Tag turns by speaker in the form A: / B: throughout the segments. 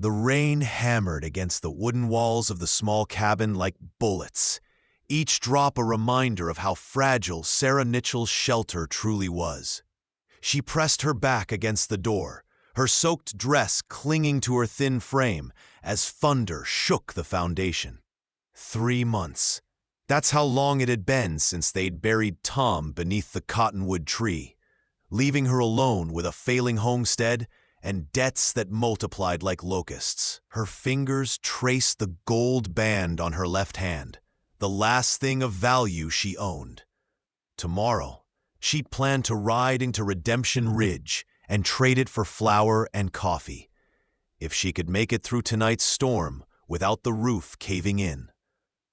A: The rain hammered against the wooden walls of the small cabin like bullets, each drop a reminder of how fragile Sarah Mitchell's shelter truly was. She pressed her back against the door, her soaked dress clinging to her thin frame as thunder shook the foundation. 3 months. That's how long it had been since they'd buried Tom beneath the cottonwood tree, leaving her alone with a failing homestead and debts that multiplied like locusts. Her fingers traced the gold band on her left hand, the last thing of value she owned. Tomorrow, she'd planned to ride into Redemption Ridge and trade it for flour and coffee, if she could make it through tonight's storm without the roof caving in.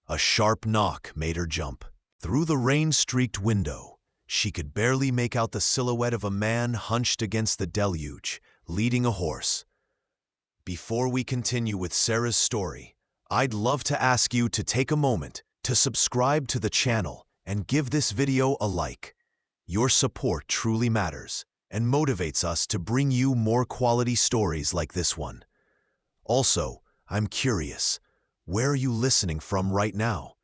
A: A sharp knock made her jump. Through the rain-streaked window, she could barely make out the silhouette of a man hunched against the deluge, leading a horse. Before we continue with Sarah's story, I'd love to ask you to take a moment to subscribe to the channel and give this video a like. Your support truly matters and motivates us to bring you more quality stories like this one. Also, I'm curious, where are you listening from right now?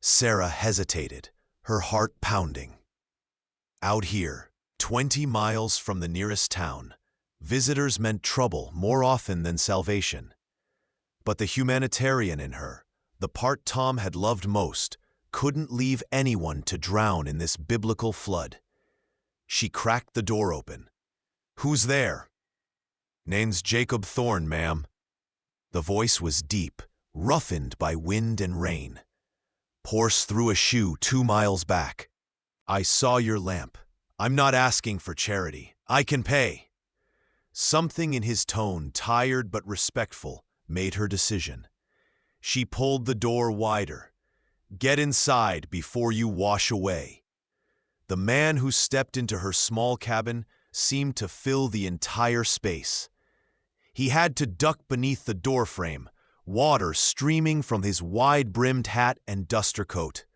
A: Sarah hesitated, her heart pounding. Out here, 20 miles from the nearest town, visitors meant trouble more often than salvation. But the humanitarian in her, the part Tom had loved most, couldn't leave anyone to drown in this biblical flood. She cracked the door open. "Who's there?" "Name's Jacob Thorne, ma'am." The voice was deep, roughened by wind and rain. "Horse threw a shoe 2 miles back. I saw your lamp. I'm not asking for charity. I can pay." Something in his tone, tired but respectful, made her decision. She pulled the door wider. "Get inside before you wash away." The man who stepped into her small cabin seemed to fill the entire space. He had to duck beneath the doorframe, water streaming from his wide-brimmed hat and duster coat.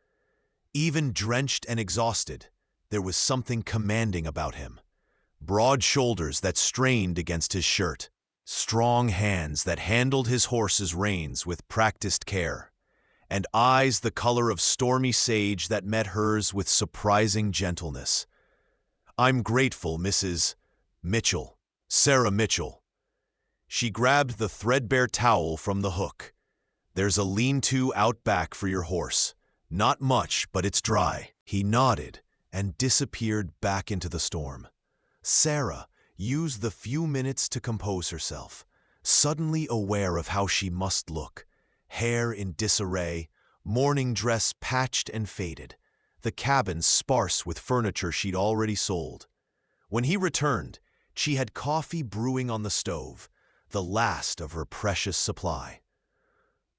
A: Even drenched and exhausted, there was something commanding about him. Broad shoulders that strained against his shirt, strong hands that handled his horse's reins with practiced care, and eyes the color of stormy sage that met hers with surprising gentleness. "I'm grateful, Mrs. Mitchell, Sarah Mitchell." She grabbed the threadbare towel from the hook. "There's a lean-to out back for your horse. Not much, but it's dry." He nodded and disappeared back into the storm. Sarah used the few minutes to compose herself, suddenly aware of how she must look. Hair in disarray, morning dress patched and faded, the cabin sparse with furniture she'd already sold. When he returned, she had coffee brewing on the stove, the last of her precious supply.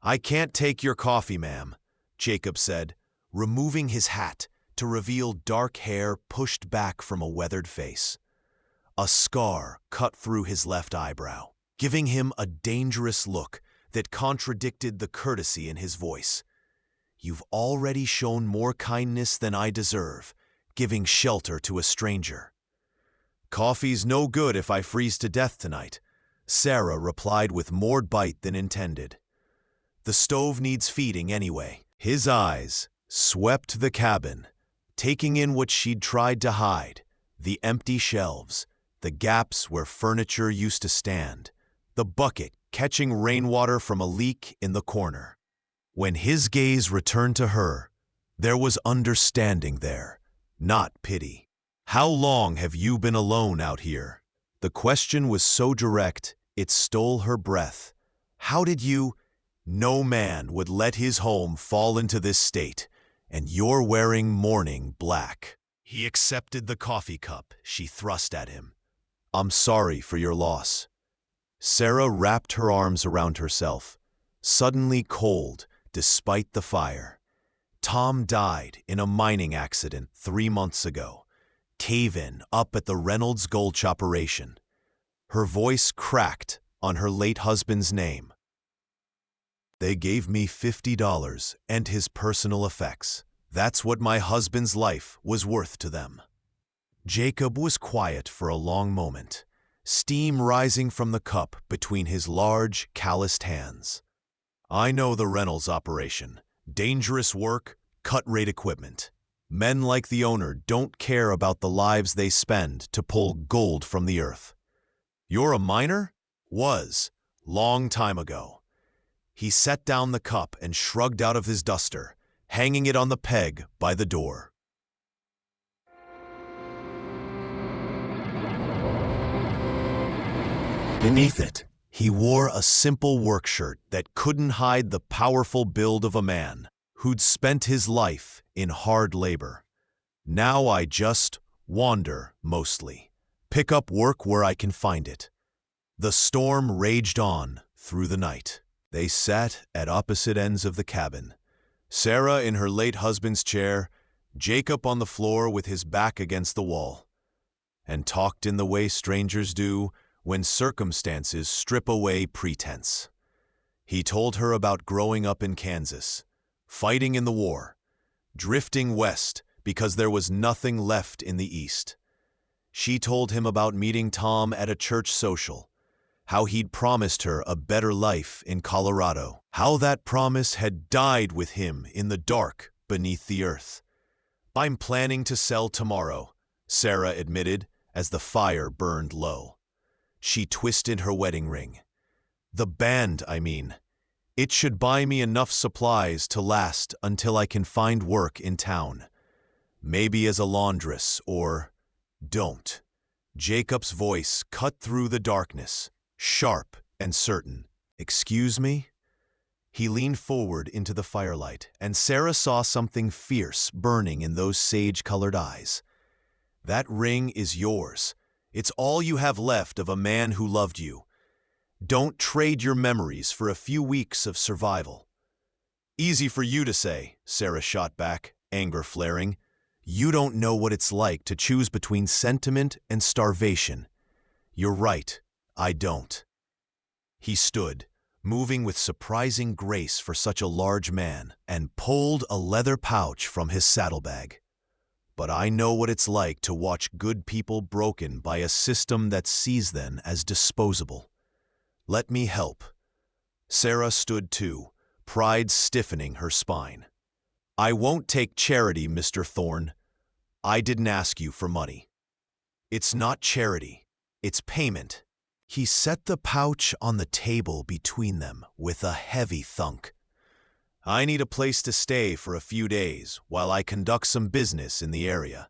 A: "I can't take your coffee, ma'am," Jacob said, removing his hat to reveal dark hair pushed back from a weathered face. A scar cut through his left eyebrow, giving him a dangerous look that contradicted the courtesy in his voice. "You've already shown more kindness than I deserve, giving shelter to a stranger." "Coffee's no good if I freeze to death tonight," Sarah replied with more bite than intended. "The stove needs feeding anyway." His eyes swept the cabin, taking in what she'd tried to hide, the empty shelves, the gaps where furniture used to stand, the bucket catching rainwater from a leak in the corner. When his gaze returned to her, there was understanding there, not pity. "How long have you been alone out here?" The question was so direct, it stole her breath. "How did you—" "No man would let his home fall into this state, and you're wearing mourning black." He accepted the coffee cup she thrust at him. "I'm sorry for your loss." Sarah wrapped her arms around herself, suddenly cold despite the fire. Tom died in a mining accident 3 months ago, cave-in up at the Reynolds Gulch operation. Her voice cracked on her late husband's name. "They gave me $50 and his personal effects. That's what my husband's life was worth to them." Jacob was quiet for a long moment. steam rising from the cup between his large, calloused hands. I know the Reynolds operation. Dangerous work, cut-rate equipment. Men like the owner don't care about the lives they spend to pull gold from the earth. You're a miner? Was. Long time ago. He set down the cup and shrugged out of his duster, hanging it on the peg by the door. Beneath it, he wore a simple work shirt that couldn't hide the powerful build of a man who'd spent his life in hard labor. Now I just wander, mostly. Pick up work where I can find it. The storm raged on through the night. They sat at opposite ends of the cabin. Sarah in her late husband's chair, Jacob on the floor with his back against the wall, and talked in the way strangers do when circumstances strip away pretense. He told her about growing up in Kansas, fighting in the war, drifting west because there was nothing left in the East. She told him about meeting Tom at a church social, how he'd promised her a better life in Colorado, how that promise had died with him in the dark beneath the earth. I'm planning to sell tomorrow, Sarah admitted as the fire burned low. She twisted her wedding ring. The band, I mean. It should buy me enough supplies to last until I can find work in town. Maybe as a laundress or don't. Jacob's voice cut through the darkness, sharp and certain. Excuse me? He leaned forward into the firelight, and Sarah saw something fierce burning in those sage-colored eyes. That ring is yours. It's all you have left of a man who loved you. Don't trade your memories for a few weeks of survival. Easy for you to say, Sarah shot back, anger flaring. You don't know what it's like to choose between sentiment and starvation. You're right, I don't. He stood, moving with surprising grace for such a large man, and pulled a leather pouch from his saddlebag. But I know what it's like to watch good people broken by a system that sees them as disposable. Let me help. Sarah stood too, pride stiffening her spine. I won't take charity, Mr. Thorne. I didn't ask you for money. It's not charity, it's payment. He set the pouch on the table between them with a heavy thunk. I need a place to stay for a few days while I conduct some business in the area.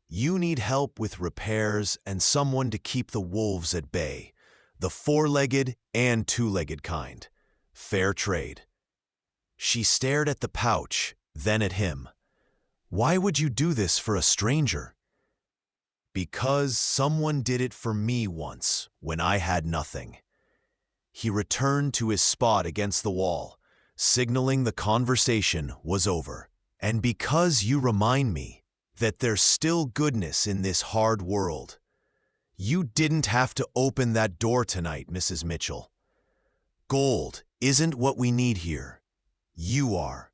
A: You need help with repairs and someone to keep the wolves at bay, the four-legged and two-legged kind. Fair trade. She stared at the pouch, then at him. Why would you do this for a stranger? Because someone did it for me once, when I had nothing. He returned to his spot against the wall, signaling the conversation was over. And because you remind me that there's still goodness in this hard world. You didn't have to open that door tonight, Mrs. Mitchell. Gold isn't what we need here. You are.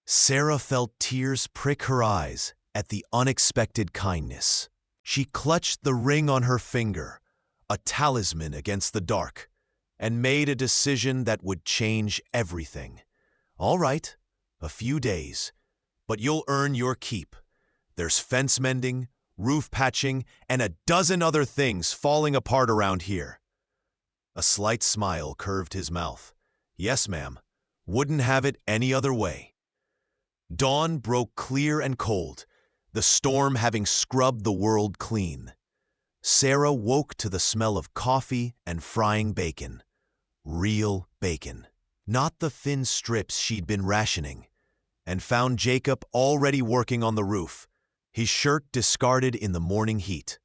A: Sarah felt tears prick her eyes at the unexpected kindness. She clutched the ring on her finger, a talisman against the dark, and made a decision that would change everything. All right, a few days, but you'll earn your keep. There's fence mending, roof patching, and a dozen other things falling apart around here. A slight smile curved his mouth. Yes, ma'am. Wouldn't have it any other way. Dawn broke clear and cold, the storm having scrubbed the world clean. Sarah woke to the smell of coffee and frying bacon. Real bacon. Not the thin strips she'd been rationing. And found Jacob already working on the roof, his shirt discarded in the morning heat.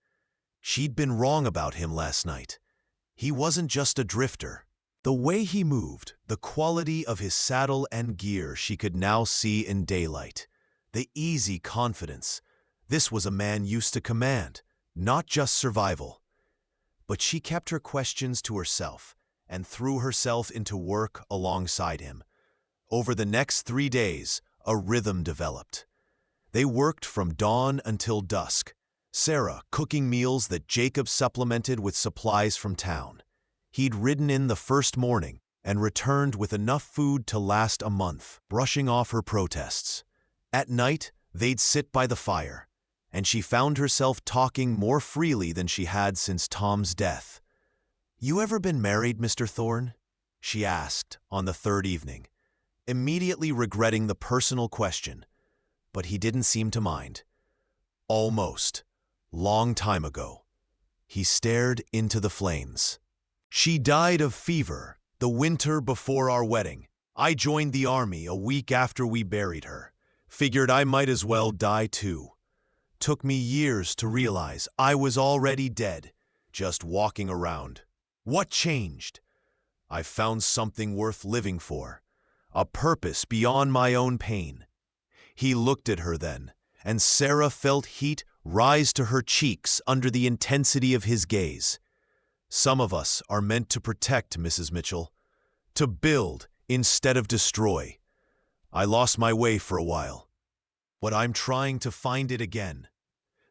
A: She'd been wrong about him last night. He wasn't just a drifter. The way he moved, the quality of his saddle and gear she could now see in daylight. The easy confidence. This was a man used to command, not just survival. But she kept her questions to herself and threw herself into work alongside him. Over the next 3 days, a rhythm developed. They worked from dawn until dusk, Sarah cooking meals that Jacob supplemented with supplies from town. He'd ridden in the first morning and returned with enough food to last a month, brushing off her protests. At night, they'd sit by the fire, and she found herself talking more freely than she had since Tom's death. "You ever been married, Mr. Thorne?" she asked on the third evening, immediately regretting the personal question, but he didn't seem to mind. "Almost. Long time ago." He stared into the flames. "She died of fever the winter before our wedding. I joined the army a week after we buried her. Figured I might as well die too. Took me years to realize I was already dead, just walking around. What changed? I found something worth living for, a purpose beyond my own pain." He looked at her then, and Sarah felt heat rise to her cheeks under the intensity of his gaze. "Some of us are meant to protect, Mrs. Mitchell, to build instead of destroy. I lost my way for a while, but I'm trying to find it again."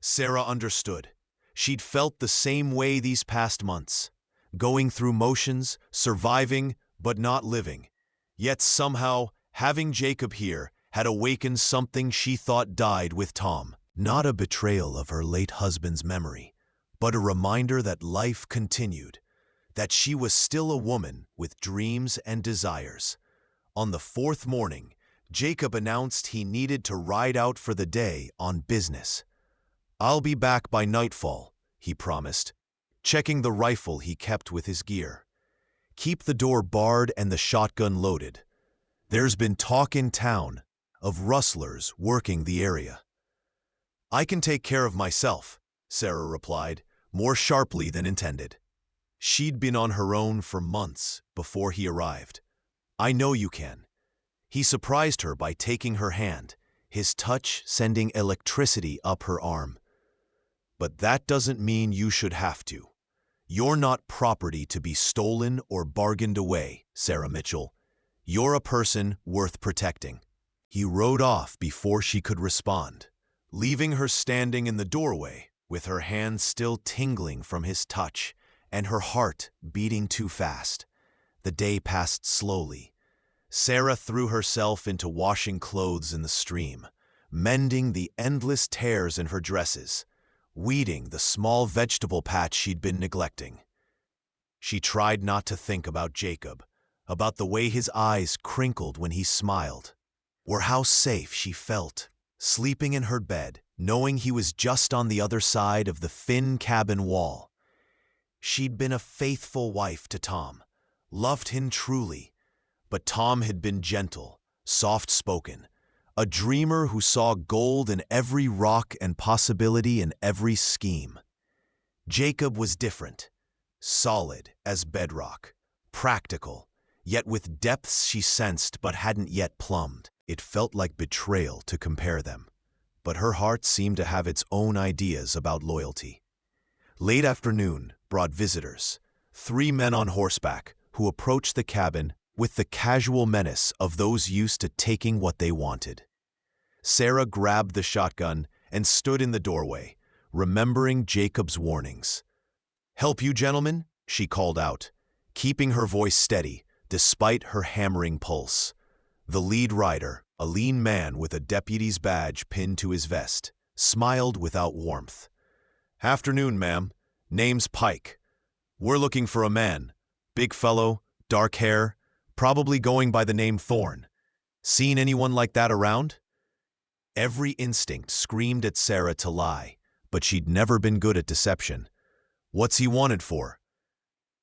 A: Sarah understood. She'd felt the same way these past months, going through motions, surviving but not living. Yet somehow, having Jacob here had awakened something she thought died with Tom. Not a betrayal of her late husband's memory, but a reminder that life continued, that she was still a woman with dreams and desires. On the fourth morning, Jacob announced he needed to ride out for the day on business. "I'll be back by nightfall," he promised, checking the rifle he kept with his gear. "Keep the door barred and the shotgun loaded. There's been talk in town of rustlers working the area." "I can take care of myself," Sarah replied, more sharply than intended. She'd been on her own for months before he arrived. "I know you can." He surprised her by taking her hand, his touch sending electricity up her arm. "But that doesn't mean you should have to. You're not property to be stolen or bargained away, Sarah Mitchell. You're a person worth protecting." He rode off before she could respond, leaving her standing in the doorway with her hands still tingling from his touch and her heart beating too fast. The day passed slowly. Sarah threw herself into washing clothes in the stream, mending the endless tears in her dresses, weeding the small vegetable patch she'd been neglecting. She tried not to think about Jacob, about the way his eyes crinkled when he smiled, or how safe she felt, sleeping in her bed, knowing he was just on the other side of the thin cabin wall. She'd been a faithful wife to Tom, loved him truly, but Tom had been gentle, soft-spoken, a dreamer who saw gold in every rock and possibility in every scheme. Jacob was different, solid as bedrock, practical, yet with depths she sensed but hadn't yet plumbed. It felt like betrayal to compare them, but her heart seemed to have its own ideas about loyalty. Late afternoon brought visitors, 3 men on horseback who approached the cabin with the casual menace of those used to taking what they wanted. Sarah grabbed the shotgun and stood in the doorway, remembering Jacob's warnings. "Help you, gentlemen?" she called out, keeping her voice steady despite her hammering pulse. The lead rider, a lean man with a deputy's badge pinned to his vest, smiled without warmth. "Afternoon, ma'am. Name's Pike. We're looking for a man. Big fellow, dark hair, probably going by the name Thorne. Seen anyone like that around?" Every instinct screamed at Sarah to lie, but she'd never been good at deception. "What's he wanted for?"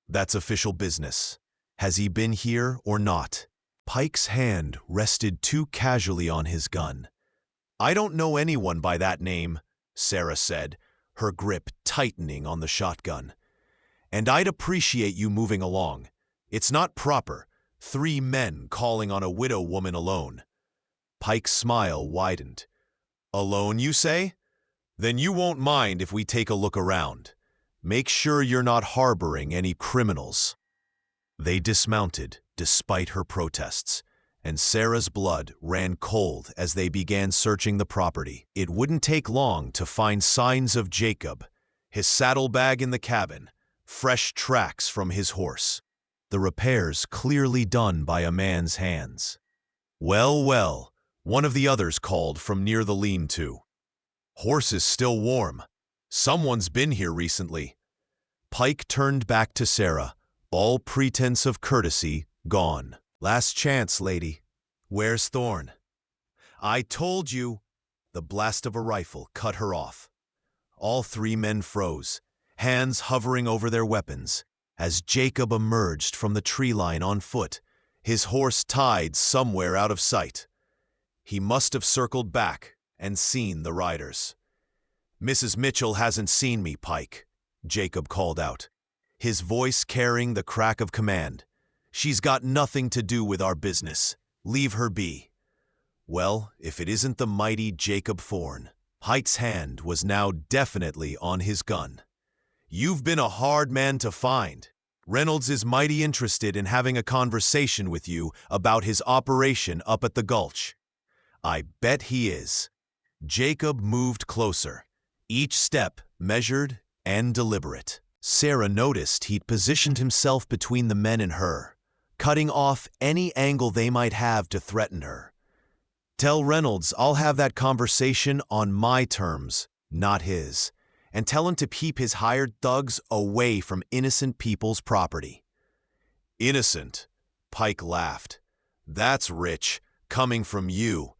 A: "That's official business. Has he been here or not?" Pike's hand rested too casually on his gun. "I don't know anyone by that name," Sarah said, her grip tightening on the shotgun. "And I'd appreciate you moving along. It's not proper, 3 men calling on a widow woman alone." Pike's smile widened. "Alone, you say? Then you won't mind if we take a look around. Make sure you're not harboring any criminals." They dismounted, despite her protests, and Sarah's blood ran cold as they began searching the property. It wouldn't take long to find signs of Jacob, his saddlebag in the cabin, fresh tracks from his horse. The repairs clearly done by a man's hands. Well, well, one of the others called from near the lean-to. Horse is still warm. Someone's been here recently. Pike turned back to Sarah, all pretense of courtesy gone. Last chance, lady. Where's Thorn? I told you. The blast of a rifle cut her off. All three men froze, hands hovering over their weapons, as Jacob emerged from the tree line on foot, his horse tied somewhere out of sight. He must have circled back and seen the riders. Mrs. Mitchell hasn't seen me, Pike, Jacob called out, his voice carrying the crack of command. She's got nothing to do with our business. Leave her be. Well, if it isn't the mighty Jacob Thorn. Pike's hand was now definitely on his gun. You've been a hard man to find. Reynolds is mighty interested in having a conversation with you about his operation up at the gulch. I bet he is. Jacob moved closer, each step measured and deliberate. Sarah noticed he'd positioned himself between the men and her, cutting off any angle they might have to threaten her. Tell Reynolds I'll have that conversation on my terms, not his, and tell him to keep his hired thugs away from innocent people's property. Innocent? Pike laughed. That's rich, coming from you.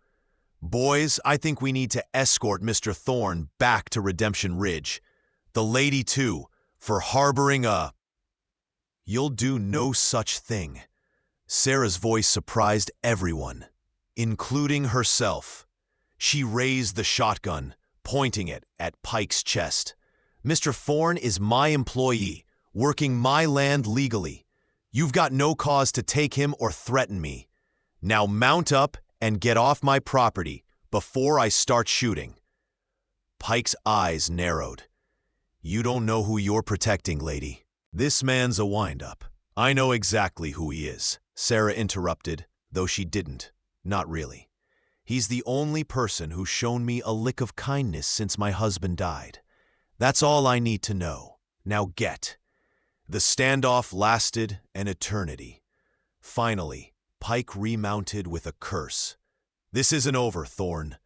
A: Boys, I think we need to escort Mr. Thorn back to Redemption Ridge. The lady, too, for harboring a... You'll do no such thing. Sarah's voice surprised everyone, including herself. She raised the shotgun, pointing it at Pike's chest. Mr. Thorn is my employee, working my land legally. You've got no cause to take him or threaten me. Now mount up and get off my property before I start shooting. Pike's eyes narrowed. You don't know who you're protecting, lady. This man's a wind-up. I know exactly who he is, Sarah interrupted, though she didn't. Not really. He's the only person who's shown me a lick of kindness since my husband died. That's all I need to know. Now get. The standoff lasted an eternity. Finally, Pike remounted with a curse. This isn't over, Thorn.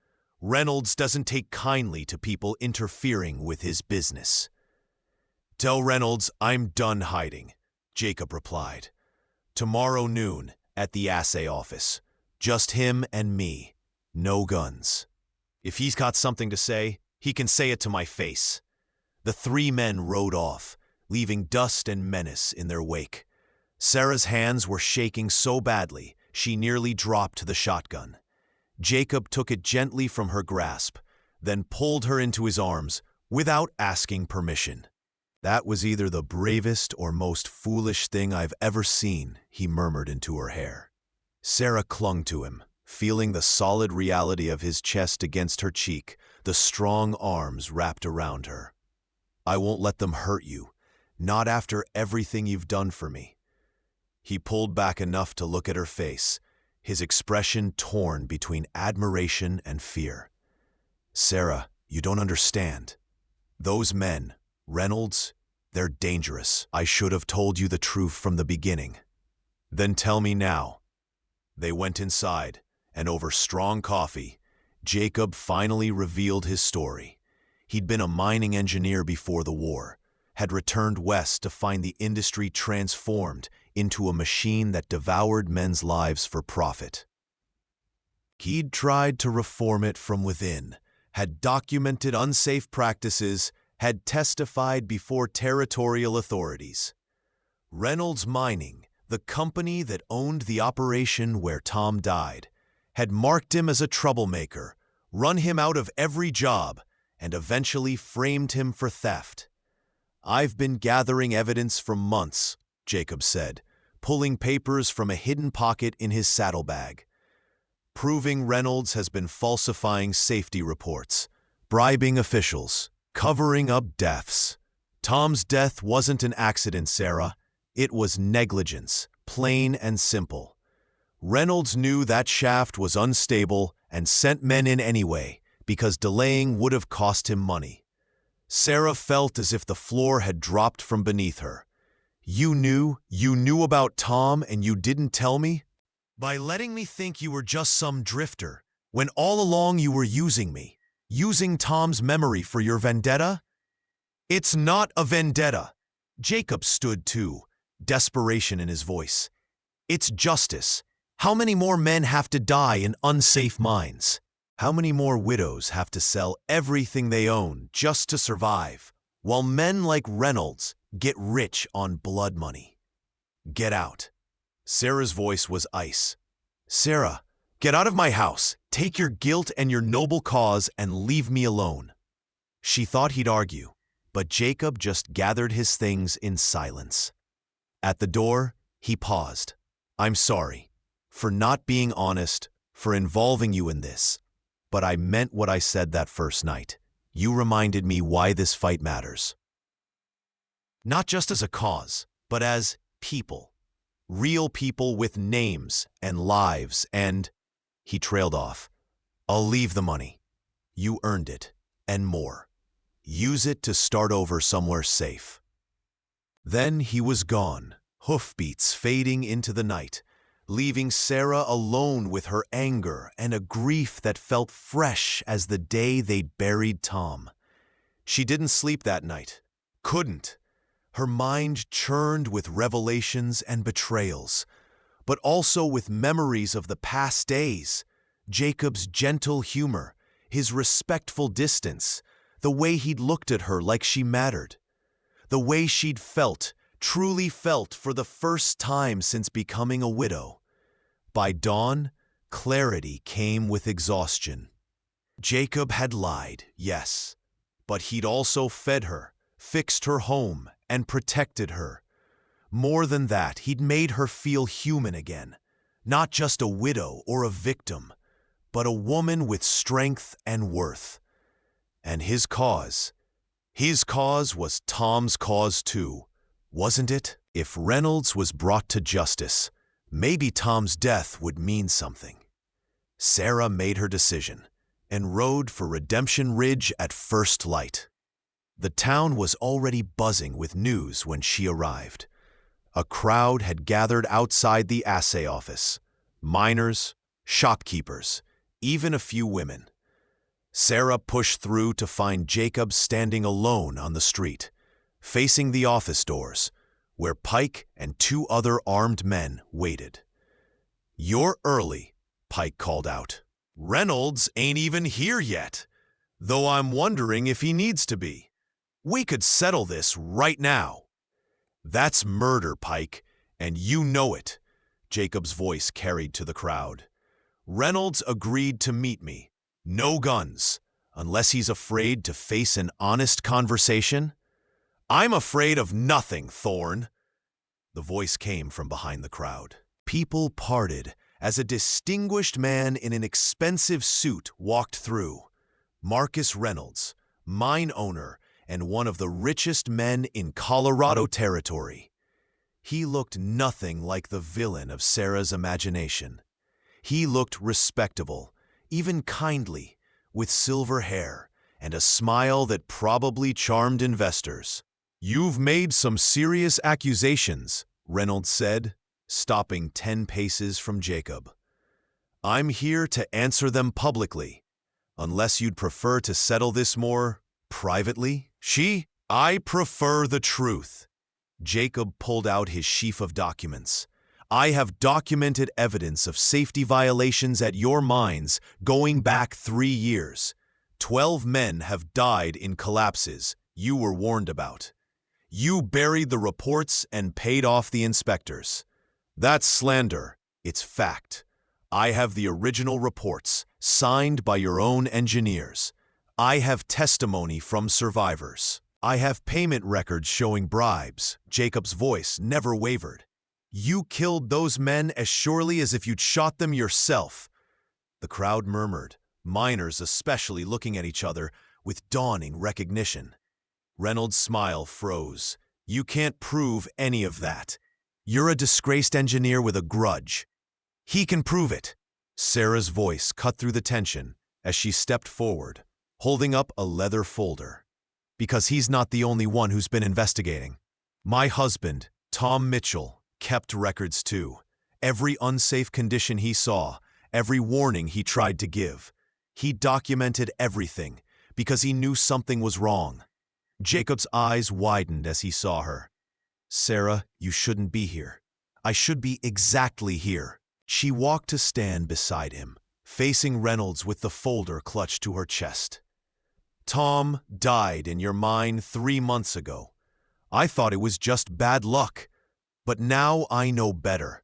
A: Reynolds doesn't take kindly to people interfering with his business. Tell Reynolds I'm done hiding, Jacob replied. Tomorrow noon at the assay office. Just him and me. No guns. If he's got something to say, he can say it to my face. The three men rode off, leaving dust and menace in their wake. Sarah's hands were shaking so badly, she nearly dropped the shotgun. Jacob took it gently from her grasp, then pulled her into his arms without asking permission. That was either the bravest or most foolish thing I've ever seen, he murmured into her hair. Sarah clung to him, feeling the solid reality of his chest against her cheek, the strong arms wrapped around her. I won't let them hurt you, not after everything you've done for me. He pulled back enough to look at her face, his expression torn between admiration and fear. Sarah, you don't understand. Those men, Reynolds, they're dangerous. I should have told you the truth from the beginning. Then tell me now. They went inside, and over strong coffee, Jacob finally revealed his story. He'd been a mining engineer before the war, had returned west to find the industry transformed into a machine that devoured men's lives for profit. He'd tried to reform it from within, had documented unsafe practices, had testified before territorial authorities. Reynolds Mining, the company that owned the operation where Tom died, had marked him as a troublemaker, run him out of every job, and eventually framed him for theft. I've been gathering evidence for months, Jacob said, pulling papers from a hidden pocket in his saddlebag. Proving Reynolds has been falsifying safety reports, bribing officials, covering up deaths. Tom's death wasn't an accident, Sarah. It was negligence, plain and simple. Reynolds knew that shaft was unstable and sent men in anyway, because delaying would have cost him money. Sarah felt as if the floor had dropped from beneath her. You knew about Tom and you didn't tell me? By letting me think you were just some drifter, when all along you were using me, using Tom's memory for your vendetta? It's not a vendetta. Jacob stood too, desperation in his voice. It's justice. How many more men have to die in unsafe mines? How many more widows have to sell everything they own just to survive, while men like Reynolds get rich on blood money? Get out. Sarah's voice was ice. Sarah, get out of my house. Take your guilt and your noble cause and leave me alone. She thought he'd argue, but Jacob just gathered his things in silence. At the door, he paused. I'm sorry for not being honest, for involving you in this, but I meant what I said that first night. You reminded me why this fight matters. Not just as a cause, but as people. Real people with names and lives and… He trailed off. I'll leave the money. You earned it, and more. Use it to start over somewhere safe. Then he was gone, hoofbeats fading into the night, leaving Sarah alone with her anger and a grief that felt fresh as the day they'd buried Tom. She didn't sleep that night. Couldn't. Her mind churned with revelations and betrayals, but also with memories of the past days. Jacob's gentle humor, his respectful distance, the way he'd looked at her like she mattered, the way she'd felt, truly felt for the first time since becoming a widow. By dawn, clarity came with exhaustion. Jacob had lied, yes, but he'd also fed her, fixed her home, and protected her. More than that, he'd made her feel human again, not just a widow or a victim, but a woman with strength and worth. And his cause was Tom's cause too, wasn't it? If Reynolds was brought to justice, maybe Tom's death would mean something. Sarah made her decision and rode for Redemption Ridge at first light. The town was already buzzing with news when she arrived. A crowd had gathered outside the assay office. Miners, shopkeepers, even a few women. Sarah pushed through to find Jacob standing alone on the street, facing the office doors, where Pike and two other armed men waited. You're early, Pike called out. Reynolds ain't even here yet, though I'm wondering if he needs to be. We could settle this right now. That's murder, Pike, and you know it, Jacob's voice carried to the crowd. Reynolds agreed to meet me. No guns, unless he's afraid to face an honest conversation. I'm afraid of nothing, Thorne. The voice came from behind the crowd. People parted as a distinguished man in an expensive suit walked through. Marcus Reynolds, mine owner and one of the richest men in Colorado Territory. He looked nothing like the villain of Sarah's imagination. He looked respectable, even kindly, with silver hair and a smile that probably charmed investors. You've made some serious accusations, Reynolds said, stopping 10 paces from Jacob. I'm here to answer them publicly, unless you'd prefer to settle this more privately. I prefer the truth. Jacob pulled out his sheaf of documents. I have documented evidence of safety violations at your mines going back 3 years. 12 men have died in collapses you were warned about. You buried the reports and paid off the inspectors. That's slander. It's fact. I have the original reports, signed by your own engineers. I have testimony from survivors. I have payment records showing bribes. Jacob's voice never wavered. You killed those men as surely as if you'd shot them yourself. The crowd murmured, miners especially looking at each other with dawning recognition. Reynolds' smile froze. You can't prove any of that. You're a disgraced engineer with a grudge. He can prove it. Sarah's voice cut through the tension as she stepped forward, holding up a leather folder. Because he's not the only one who's been investigating. My husband, Tom Mitchell, kept records too. Every unsafe condition he saw, every warning he tried to give. He documented everything because he knew something was wrong. Jacob's eyes widened as he saw her. Sarah, you shouldn't be here. I should be exactly here. She walked to stand beside him, facing Reynolds with the folder clutched to her chest. Tom died in your mine 3 months ago. I thought it was just bad luck, but now I know better.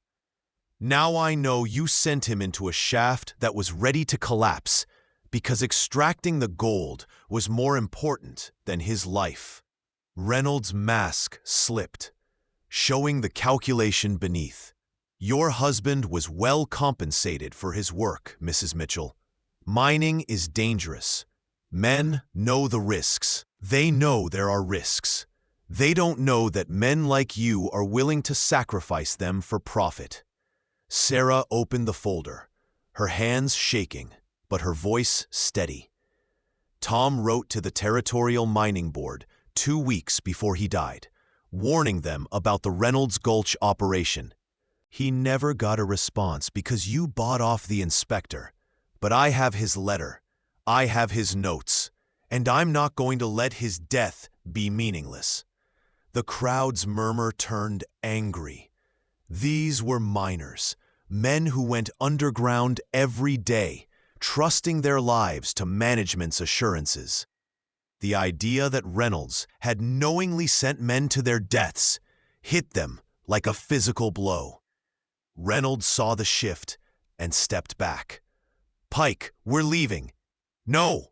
A: Now I know you sent him into a shaft that was ready to collapse because extracting the gold was more important than his life. Reynolds' mask slipped, showing the calculation beneath. Your husband was well compensated for his work, Mrs. Mitchell. Mining is dangerous. Men know the risks. They know there are risks. They don't know that men like you are willing to sacrifice them for profit. Sarah opened the folder, her hands shaking, but her voice steady. Tom wrote to the Territorial Mining Board 2 weeks before he died, warning them about the Reynolds Gulch operation. He never got a response because you bought off the inspector, but I have his letter. I have his notes, and I'm not going to let his death be meaningless. The crowd's murmur turned angry. These were miners, men who went underground every day, trusting their lives to management's assurances. The idea that Reynolds had knowingly sent men to their deaths hit them like a physical blow. Reynolds saw the shift and stepped back. Pike, we're leaving. No.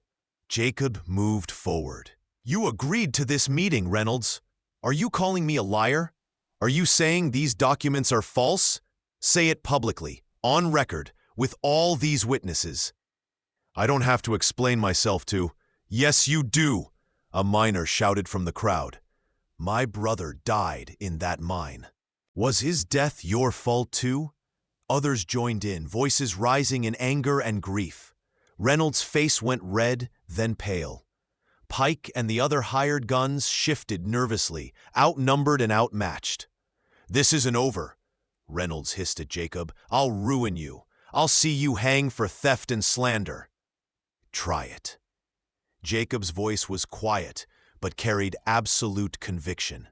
A: Jacob moved forward. You agreed to this meeting, Reynolds. Are you calling me a liar? Are you saying these documents are false? Say it publicly, on record, with all these witnesses. I don't have to explain myself to. Yes, you do, a miner shouted from the crowd. My brother died in that mine. Was his death your fault too? Others joined in, voices rising in anger and grief. Reynolds' face went red, then pale. Pike and the other hired guns shifted nervously, outnumbered and outmatched. This isn't over, Reynolds hissed at Jacob. I'll ruin you. I'll see you hang for theft and slander. Try it. Jacob's voice was quiet, but carried absolute conviction.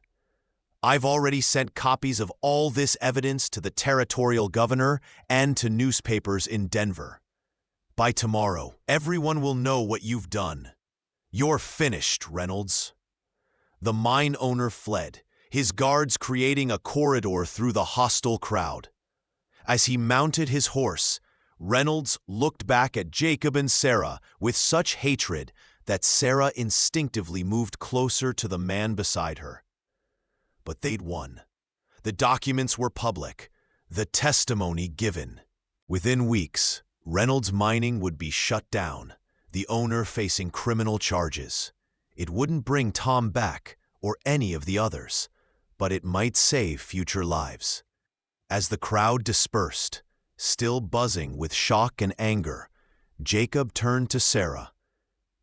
A: I've already sent copies of all this evidence to the territorial governor and to newspapers in Denver. By tomorrow, everyone will know what you've done. You're finished, Reynolds. The mine owner fled, his guards creating a corridor through the hostile crowd. As he mounted his horse, Reynolds looked back at Jacob and Sarah with such hatred that Sarah instinctively moved closer to the man beside her. But they'd won. The documents were public, the testimony given. Within weeks, Reynolds Mining would be shut down, the owner facing criminal charges. It wouldn't bring Tom back or any of the others, but it might save future lives. As the crowd dispersed, still buzzing with shock and anger, Jacob turned to Sarah.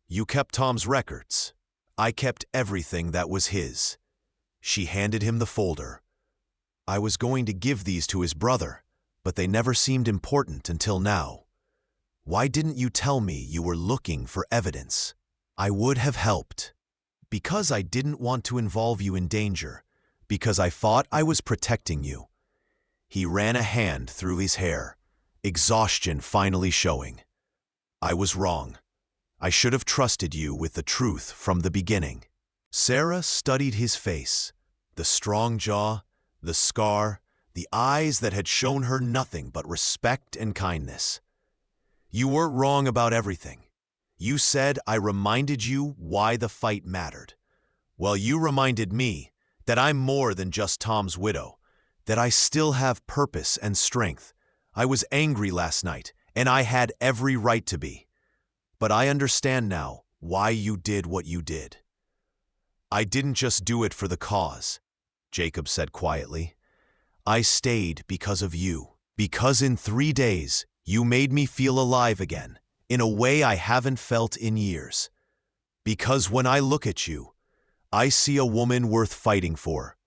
A: You kept Tom's records. I kept everything that was his. She handed him the folder. I was going to give these to his brother, but they never seemed important until now. Why didn't you tell me you were looking for evidence? I would have helped. Because I didn't want to involve you in danger. Because I thought I was protecting you. He ran a hand through his hair, exhaustion finally showing. I was wrong. I should have trusted you with the truth from the beginning. Sarah studied his face, the strong jaw, the scar, the eyes that had shown her nothing but respect and kindness. You weren't wrong about everything. You said I reminded you why the fight mattered. Well, you reminded me that I'm more than just Tom's widow, that I still have purpose and strength. I was angry last night, and I had every right to be. But I understand now why you did what you did. I didn't just do it for the cause, Jacob said quietly. I stayed because of you. Because in 3 days, you made me feel alive again, in a way I haven't felt in years. Because when I look at you, I see a woman worth fighting for,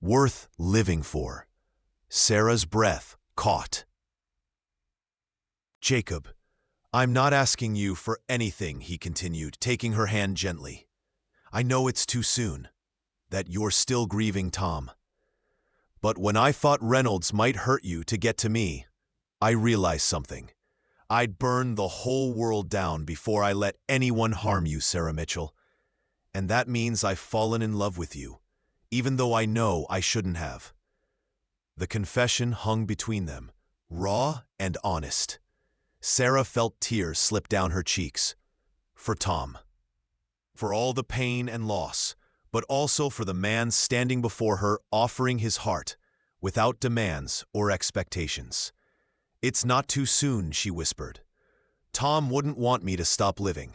A: worth living for. Sarah's breath caught. Jacob, I'm not asking you for anything, he continued, taking her hand gently. I know it's too soon, that you're still grieving Tom. But when I thought Reynolds might hurt you to get to me, I realized something. I'd burn the whole world down before I let anyone harm you, Sarah Mitchell. And that means I've fallen in love with you, even though I know I shouldn't have. The confession hung between them, raw and honest. Sarah felt tears slip down her cheeks. For Tom. For all the pain and loss, but also for the man standing before her offering his heart, without demands or expectations. It's not too soon, she whispered. Tom wouldn't want me to stop living.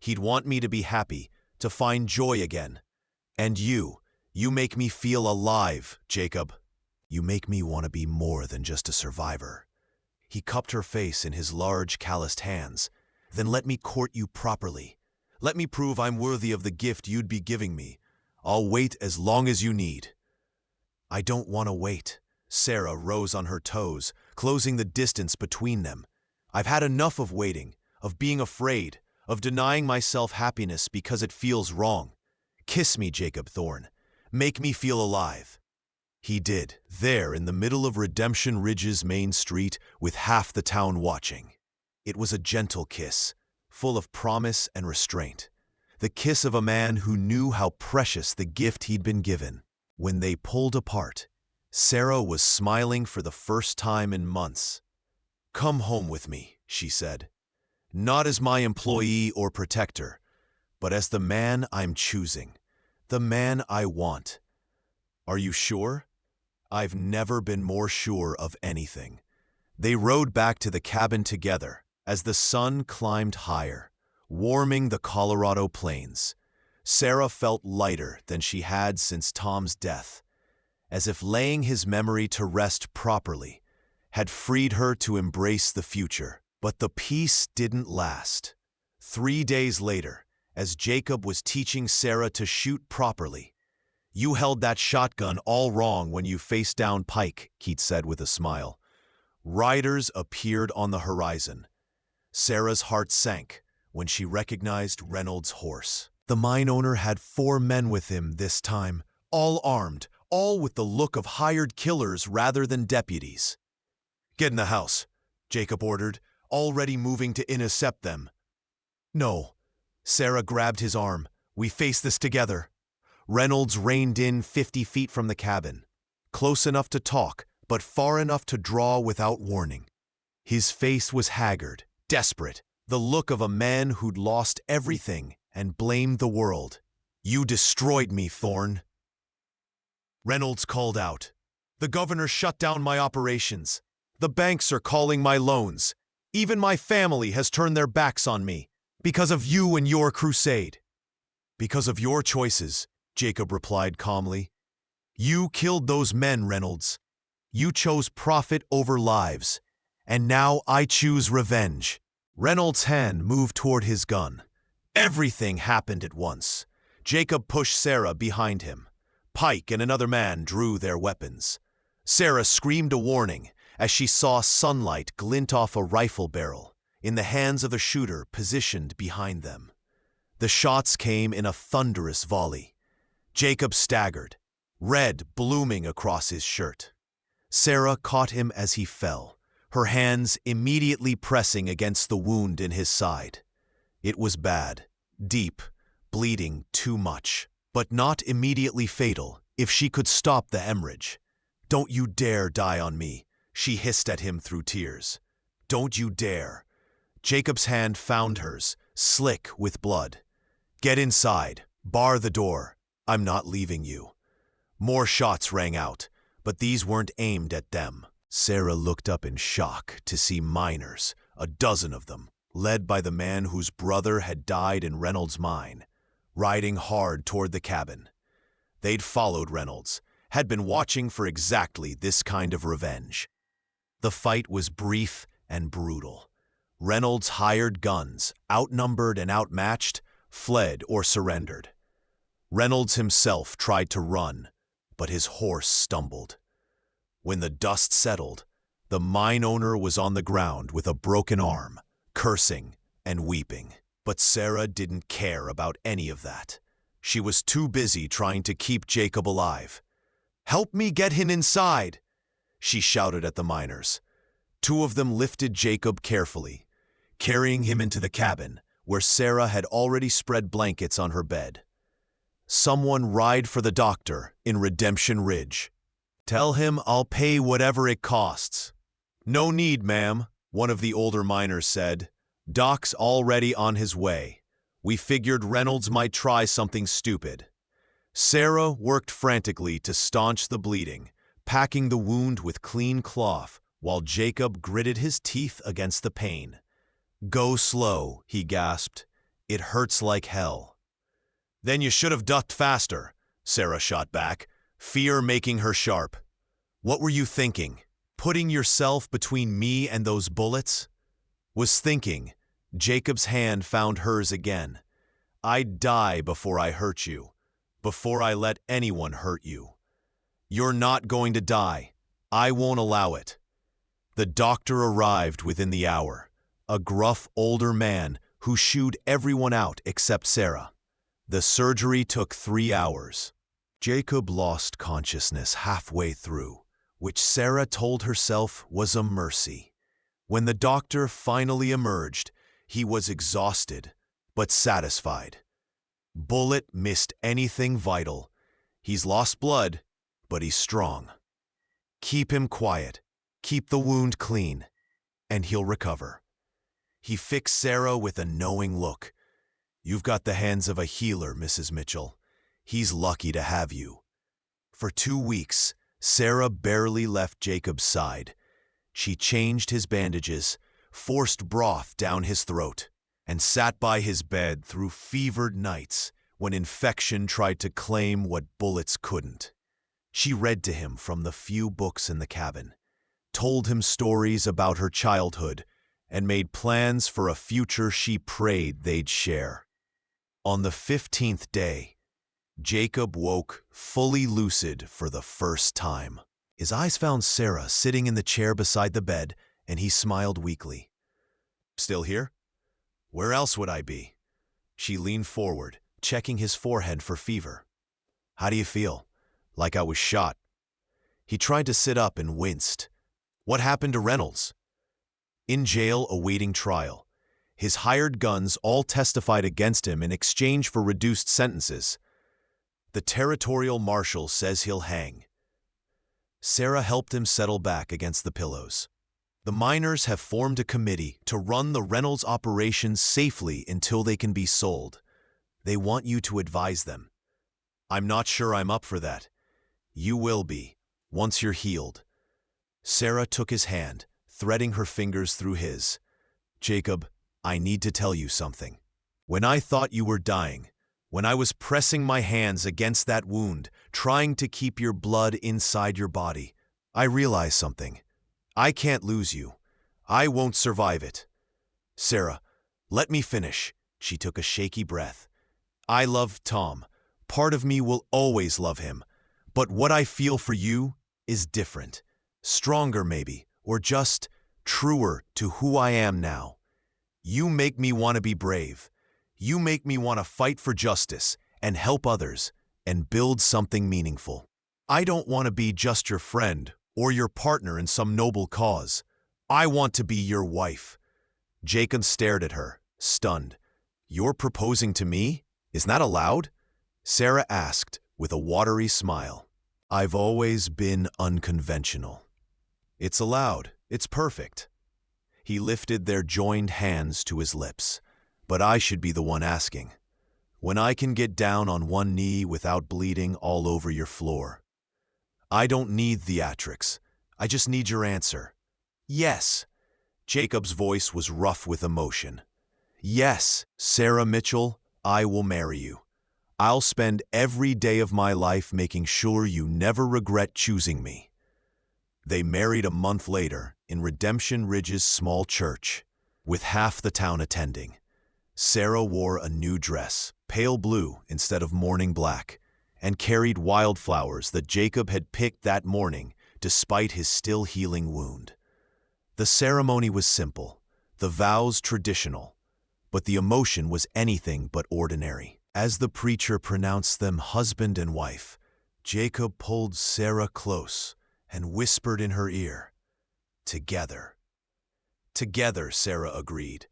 A: He'd want me to be happy, to find joy again. And you make me feel alive, Jacob. You make me want to be more than just a survivor. He cupped her face in his large, calloused hands. Then let me court you properly. Let me prove I'm worthy of the gift you'd be giving me. I'll wait as long as you need. I don't want to wait. Sarah rose on her toes, closing the distance between them. I've had enough of waiting, of being afraid, of denying myself happiness because it feels wrong. Kiss me, Jacob Thorne. Make me feel alive. He did, there in the middle of Redemption Ridge's main street, with half the town watching. It was a gentle kiss, full of promise and restraint. The kiss of a man who knew how precious the gift he'd been given. When they pulled apart, Sarah was smiling for the first time in months. Come home with me, she said. Not as my employee or protector, but as the man I'm choosing, the man I want. Are you sure? I've never been more sure of anything. They rode back to the cabin together as the sun climbed higher, warming the Colorado plains. Sarah felt lighter than she had since Tom's death, as if laying his memory to rest properly had freed her to embrace the future. But the peace didn't last. 3 days later, as Jacob was teaching Sarah to shoot properly, "You held that shotgun all wrong when you faced down Pike," Keith said with a smile. Riders appeared on the horizon. Sarah's heart sank when she recognized Reynolds' horse. The mine owner had 4 men with him this time, all armed, all with the look of hired killers rather than deputies. "Get in the house," Jacob ordered, already moving to intercept them. "No." Sarah grabbed his arm. "We face this together." Reynolds reined in 50 feet from the cabin, close enough to talk, but far enough to draw without warning. His face was haggard, desperate, the look of a man who'd lost everything and blamed the world. "You destroyed me, Thorne." Reynolds called out. "The governor shut down my operations. The banks are calling my loans. Even my family has turned their backs on me, because of you and your crusade." "Because of your choices," Jacob replied calmly. "You killed those men, Reynolds. You chose profit over lives, and now I choose revenge." Reynolds' hand moved toward his gun. Everything happened at once. Jacob pushed Sarah behind him. Pike and another man drew their weapons. Sarah screamed a warning as she saw sunlight glint off a rifle barrel in the hands of the shooter positioned behind them. The shots came in a thunderous volley. Jacob staggered, red blooming across his shirt. Sarah caught him as he fell, her hands immediately pressing against the wound in his side. It was bad, deep, bleeding too much, but not immediately fatal if she could stop the hemorrhage. "Don't you dare die on me," she hissed at him through tears. "Don't you dare." Jacob's hand found hers, slick with blood. "Get inside. Bar the door. I'm not leaving you." More shots rang out, but these weren't aimed at them. Sarah looked up in shock to see miners, a dozen of them, led by the man whose brother had died in Reynolds' mine, riding hard toward the cabin. They'd followed Reynolds, had been watching for exactly this kind of revenge. The fight was brief and brutal. Reynolds' hired guns, outnumbered and outmatched, fled or surrendered. Reynolds himself tried to run, but his horse stumbled. When the dust settled, the mine owner was on the ground with a broken arm, cursing and weeping. But Sarah didn't care about any of that. She was too busy trying to keep Jacob alive. "Help me get him inside," she shouted at the miners. Two of them lifted Jacob carefully, carrying him into the cabin, where Sarah had already spread blankets on her bed. "Someone ride for the doctor in Redemption Ridge. Tell him I'll pay whatever it costs." "No need, ma'am," one of the older miners said. "Doc's already on his way. We figured Reynolds might try something stupid." Sarah worked frantically to staunch the bleeding, packing the wound with clean cloth, while Jacob gritted his teeth against the pain. "Go slow," he gasped. "It hurts like hell." "Then you should have ducked faster," Sarah shot back, fear making her sharp. "What were you thinking? Putting yourself between me and those bullets?" "Was thinking." Jacob's hand found hers again. "I'd die before I hurt you, before I let anyone hurt you." "You're not going to die. I won't allow it." The doctor arrived within the hour, a gruff older man who shooed everyone out except Sarah. The surgery took 3 hours. Jacob lost consciousness halfway through, which Sarah told herself was a mercy. When the doctor finally emerged, he was exhausted, but satisfied. "Bullet missed anything vital. He's lost blood, but he's strong. Keep him quiet, keep the wound clean, and he'll recover." He fixed Sarah with a knowing look. "You've got the hands of a healer, Mrs. Mitchell. He's lucky to have you." For 2 weeks, Sarah barely left Jacob's side. She changed his bandages, forced broth down his throat, and sat by his bed through fevered nights when infection tried to claim what bullets couldn't. She read to him from the few books in the cabin, told him stories about her childhood, and made plans for a future she prayed they'd share. On the 15th day, Jacob woke fully lucid for the first time. His eyes found Sarah sitting in the chair beside the bed, and he smiled weakly. "Still here? Where else would I be?" She leaned forward, checking his forehead for fever. "How do you feel?" "Like I was shot." He tried to sit up and winced. "What happened to Reynolds?" "In jail awaiting trial. His hired guns all testified against him in exchange for reduced sentences. The territorial marshal says he'll hang." Sarah helped him settle back against the pillows. "The miners have formed a committee to run the Reynolds operations safely until they can be sold. They want you to advise them." "I'm not sure I'm up for that." "You will be, once you're healed." Sarah took his hand, threading her fingers through his. "Jacob, I need to tell you something. When I thought you were dying, when I was pressing my hands against that wound, trying to keep your blood inside your body, I realized something. I can't lose you. I won't survive it." "Sarah, let me finish." She took a shaky breath. "I love Tom. Part of me will always love him. But what I feel for you is different. Stronger maybe, or just truer to who I am now. You make me want to be brave. You make me want to fight for justice and help others and build something meaningful. I don't want to be just your friend or your partner in some noble cause. I want to be your wife." Jacob stared at her, stunned. "You're proposing to me? Is that allowed?" Sarah asked with a watery smile. "I've always been unconventional." "It's allowed. It's perfect." He lifted their joined hands to his lips. "But I should be the one asking. When I can get down on one knee without bleeding all over your floor. I don't need theatrics. I just need your answer." "Yes." Jacob's voice was rough with emotion. "Yes, Sarah Mitchell, I will marry you. I'll spend every day of my life making sure you never regret choosing me." They married a month later in Redemption Ridge's small church, with half the town attending. Sarah wore a new dress, pale blue instead of morning black, and carried wildflowers that Jacob had picked that morning despite his still healing wound. The ceremony was simple, the vows traditional, but the emotion was anything but ordinary. As the preacher pronounced them husband and wife, Jacob pulled Sarah close and whispered in her ear, "Together." "Together," Sarah agreed,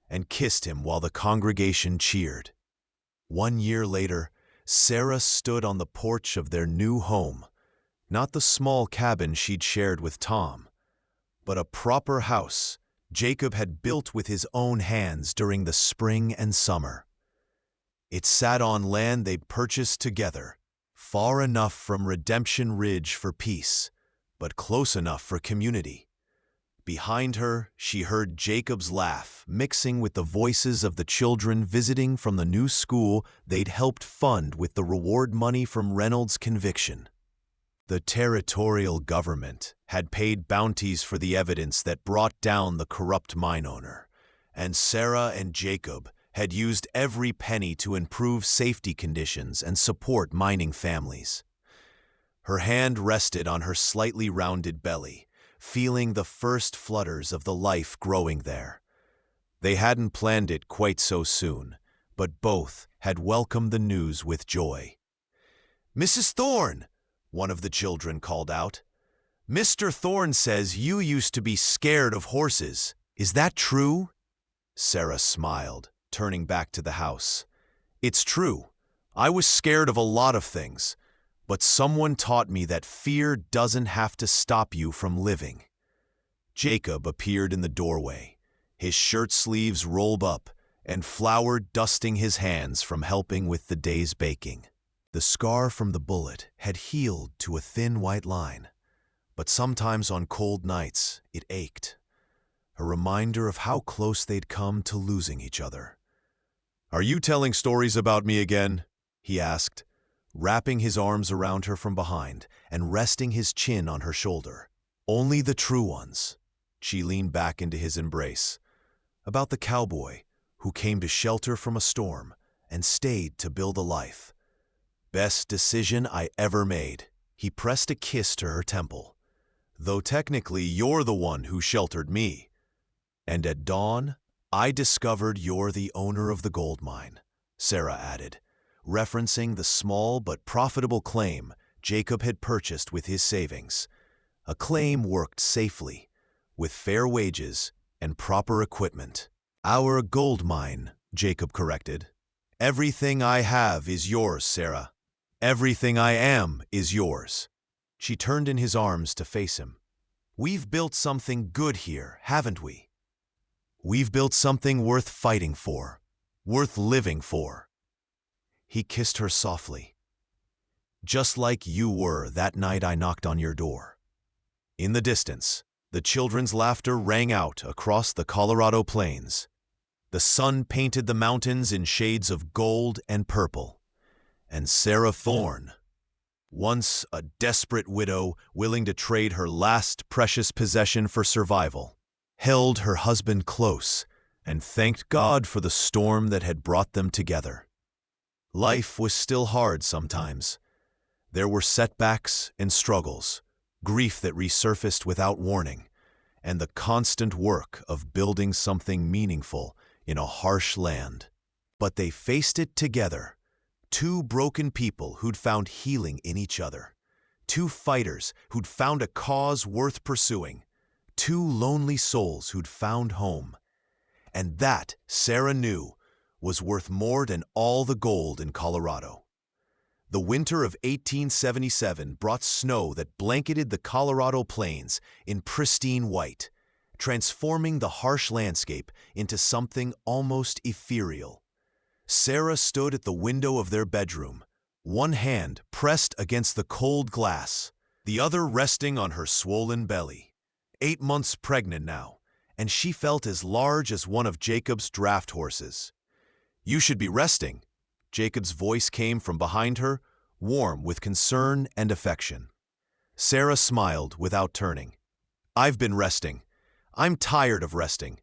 A: and kissed him while the congregation cheered. 1 year later, Sarah stood on the porch of their new home, not the small cabin she'd shared with Tom, but a proper house Jacob had built with his own hands during the spring and summer. It sat on land they'd purchased together, far enough from Redemption Ridge for peace, but close enough for community. Behind her, she heard Jacob's laugh mixing with the voices of the children visiting from the new school they'd helped fund with the reward money from Reynolds' conviction. The territorial government had paid bounties for the evidence that brought down the corrupt mine owner, and Sarah and Jacob had used every penny to improve safety conditions and support mining families. Her hand rested on her slightly rounded belly, feeling the first flutters of the life growing there. They hadn't planned it quite so soon, but both had welcomed the news with joy. "Mrs. Thorne," one of the children called out, "Mr. Thorne says you used to be scared of horses. Is that true?" Sarah smiled, turning back to the house. "It's true. I was scared of a lot of things, but someone taught me that fear doesn't have to stop you from living." Jacob appeared in the doorway, his shirt sleeves rolled up and flour dusting his hands from helping with the day's baking. The scar from the bullet had healed to a thin white line, but sometimes on cold nights it ached, a reminder of how close they'd come to losing each other. "Are you telling stories about me again?" he asked, wrapping his arms around her from behind and resting his chin on her shoulder. "Only the true ones." She leaned back into his embrace. "About the cowboy who came to shelter from a storm and stayed to build a life. Best decision I ever made." He pressed a kiss to her temple. "Though technically you're the one who sheltered me. And at dawn, I discovered you're the owner of the gold mine," Sarah added, referencing the small but profitable claim Jacob had purchased with his savings. A claim worked safely, with fair wages and proper equipment. "Our gold mine," Jacob corrected. "Everything I have is yours, Sarah. Everything I am is yours." She turned in his arms to face him. "We've built something good here, haven't we? We've built something worth fighting for, worth living for." He kissed her softly. "Just like you were that night I knocked on your door." In the distance, the children's laughter rang out across the Colorado plains. The sun painted the mountains in shades of gold and purple. And Sarah Thorne, once a desperate widow willing to trade her last precious possession for survival, held her husband close and thanked God for the storm that had brought them together. Life was still hard sometimes. There were setbacks and struggles, grief that resurfaced without warning, and the constant work of building something meaningful in a harsh land. But they faced it together, two broken people who'd found healing in each other, two fighters who'd found a cause worth pursuing, two lonely souls who'd found home. And that, Sarah knew, was worth more than all the gold in Colorado. The winter of 1877 brought snow that blanketed the Colorado plains in pristine white, transforming the harsh landscape into something almost ethereal. Sarah stood at the window of their bedroom, one hand pressed against the cold glass, the other resting on her swollen belly. 8 months pregnant now, and she felt as large as one of Jacob's draft horses. "You should be resting." Jacob's voice came from behind her, warm with concern and affection. Sarah smiled without turning. I've been resting. I'm tired of resting.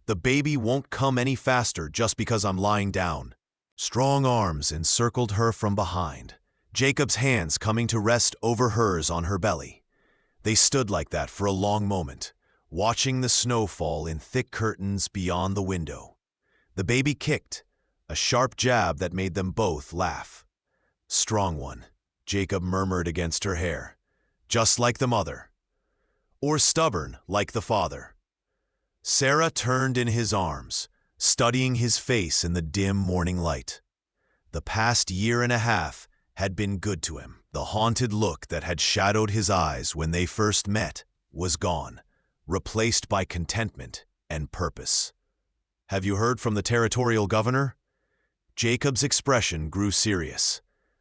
A: The baby won't come any faster just because I'm lying down. Strong arms encircled her from behind, Jacob's hands coming to rest over hers on her belly. They stood like that for a long moment, watching the snow fall in thick curtains beyond the window. The baby kicked, a sharp jab that made them both laugh. Strong one, Jacob murmured against her hair. Just like the mother. Or stubborn like the father. Sarah turned in his arms, studying his face in the dim morning light. The past year and a half had been good to him. The haunted look that had shadowed his eyes when they first met was gone, replaced by contentment and purpose. Have you heard from the territorial governor? Jacob's expression grew serious.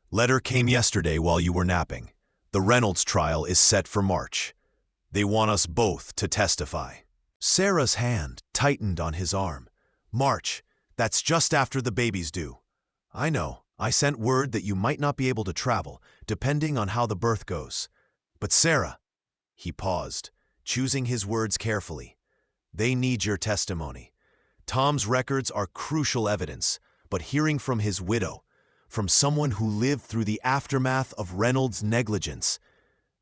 A: Letter came yesterday while you were napping. The Reynolds trial is set for March. They want us both to testify. Sarah's hand tightened on his arm. March, that's just after the baby's due. I know, I sent word that you might not be able to travel, depending on how the birth goes. But Sarah, he paused, choosing his words carefully. They need your testimony. Tom's records are crucial evidence, but hearing from his widow, from someone who lived through the aftermath of Reynolds' negligence,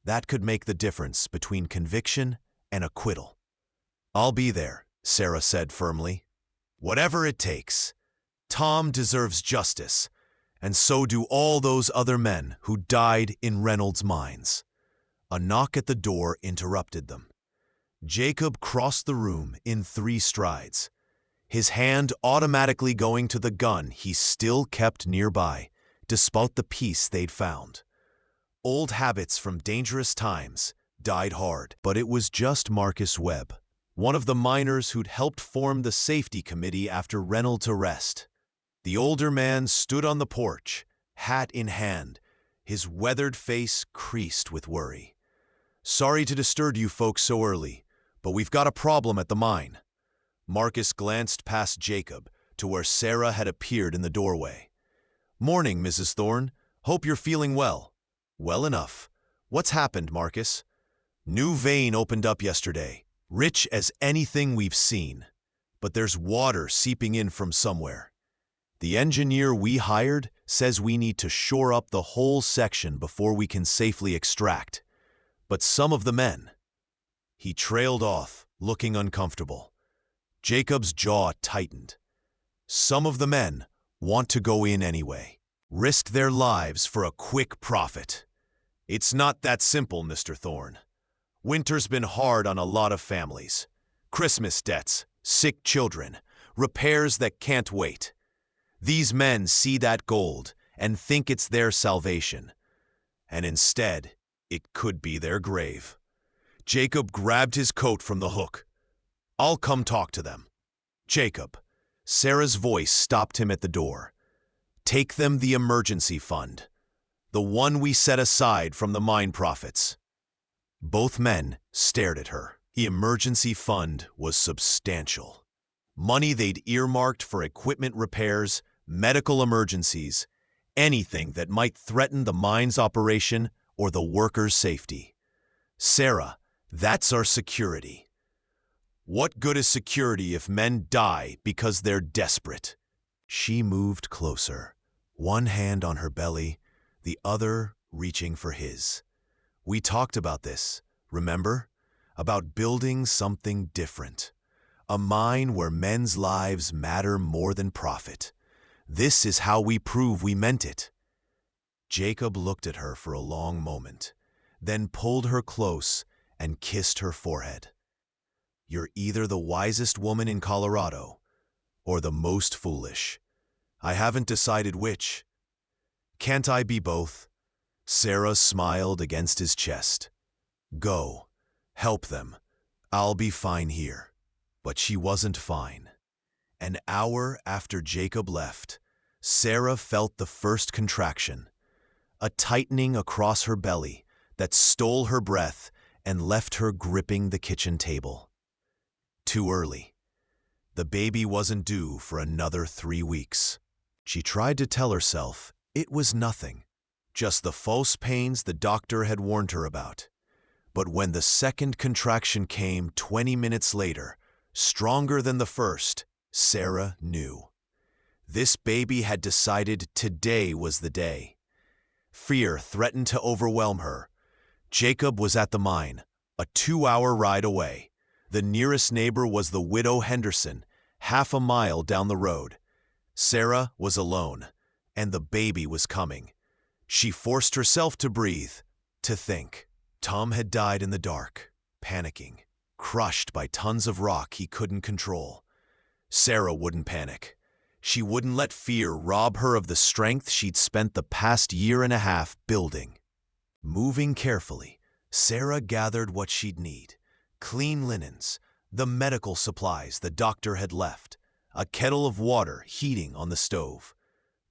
A: that could make the difference between conviction and acquittal. I'll be there, Sarah said firmly. Whatever it takes. Tom deserves justice, and so do all those other men who died in Reynolds' mines. A knock at the door interrupted them. Jacob crossed the room in 3 strides, his hand automatically going to the gun he still kept nearby, despite the piece they'd found. Old habits from dangerous times died hard, but it was just Marcus Webb, one of the miners who'd helped form the safety committee after Reynolds' arrest. The older man stood on the porch, hat in hand, his weathered face creased with worry. Sorry to disturb you folks so early, but we've got a problem at the mine. Marcus glanced past Jacob to where Sarah had appeared in the doorway. Morning, Mrs. Thorne. Hope you're feeling well. Well enough. What's happened, Marcus? New vein opened up yesterday, rich as anything we've seen. But there's water seeping in from somewhere. The engineer we hired says we need to shore up the whole section before we can safely extract. But some of the men... He trailed off, looking uncomfortable. Jacob's jaw tightened. Some of the men want to go in anyway, risk their lives for a quick profit. It's not that simple, Mr. Thorne. Winter's been hard on a lot of families. Christmas debts, sick children, repairs that can't wait. These men see that gold and think it's their salvation. And instead, it could be their grave. Jacob grabbed his coat from the hook. I'll come talk to them. Jacob, Sarah's voice stopped him at the door. Take them the emergency fund, the one we set aside from the mine profits. Both men stared at her. The emergency fund was substantial. Money they'd earmarked for equipment repairs, medical emergencies, anything that might threaten the mine's operation or the workers' safety. Sarah, that's our security. What good is security if men die because they're desperate? She moved closer, one hand on her belly, the other reaching for his. We talked about this, remember? About building something different. A mine where men's lives matter more than profit. This is how we prove we meant it. Jacob looked at her for a long moment, then pulled her close and kissed her forehead. You're either the wisest woman in Colorado or the most foolish. I haven't decided which. Can't I be both? Sarah smiled against his chest. Go. Help them. I'll be fine here. But she wasn't fine. An hour after Jacob left, Sarah felt the first contraction, a tightening across her belly that stole her breath and left her gripping the kitchen table. Too early. The baby wasn't due for another 3 weeks. She tried to tell herself it was nothing, just the false pains the doctor had warned her about. But when the second contraction came 20 minutes later, stronger than the first, Sarah knew. This baby had decided today was the day. Fear threatened to overwhelm her. Jacob was at the mine, a 2-hour ride away. The nearest neighbor was the widow Henderson, half a mile down the road. Sarah was alone, and the baby was coming. She forced herself to breathe, to think. Tom had died in the dark, panicking, crushed by tons of rock he couldn't control. Sarah wouldn't panic. She wouldn't let fear rob her of the strength she'd spent the past year and a half building. Moving carefully, Sarah gathered what she'd need: clean linens, the medical supplies the doctor had left, a kettle of water heating on the stove.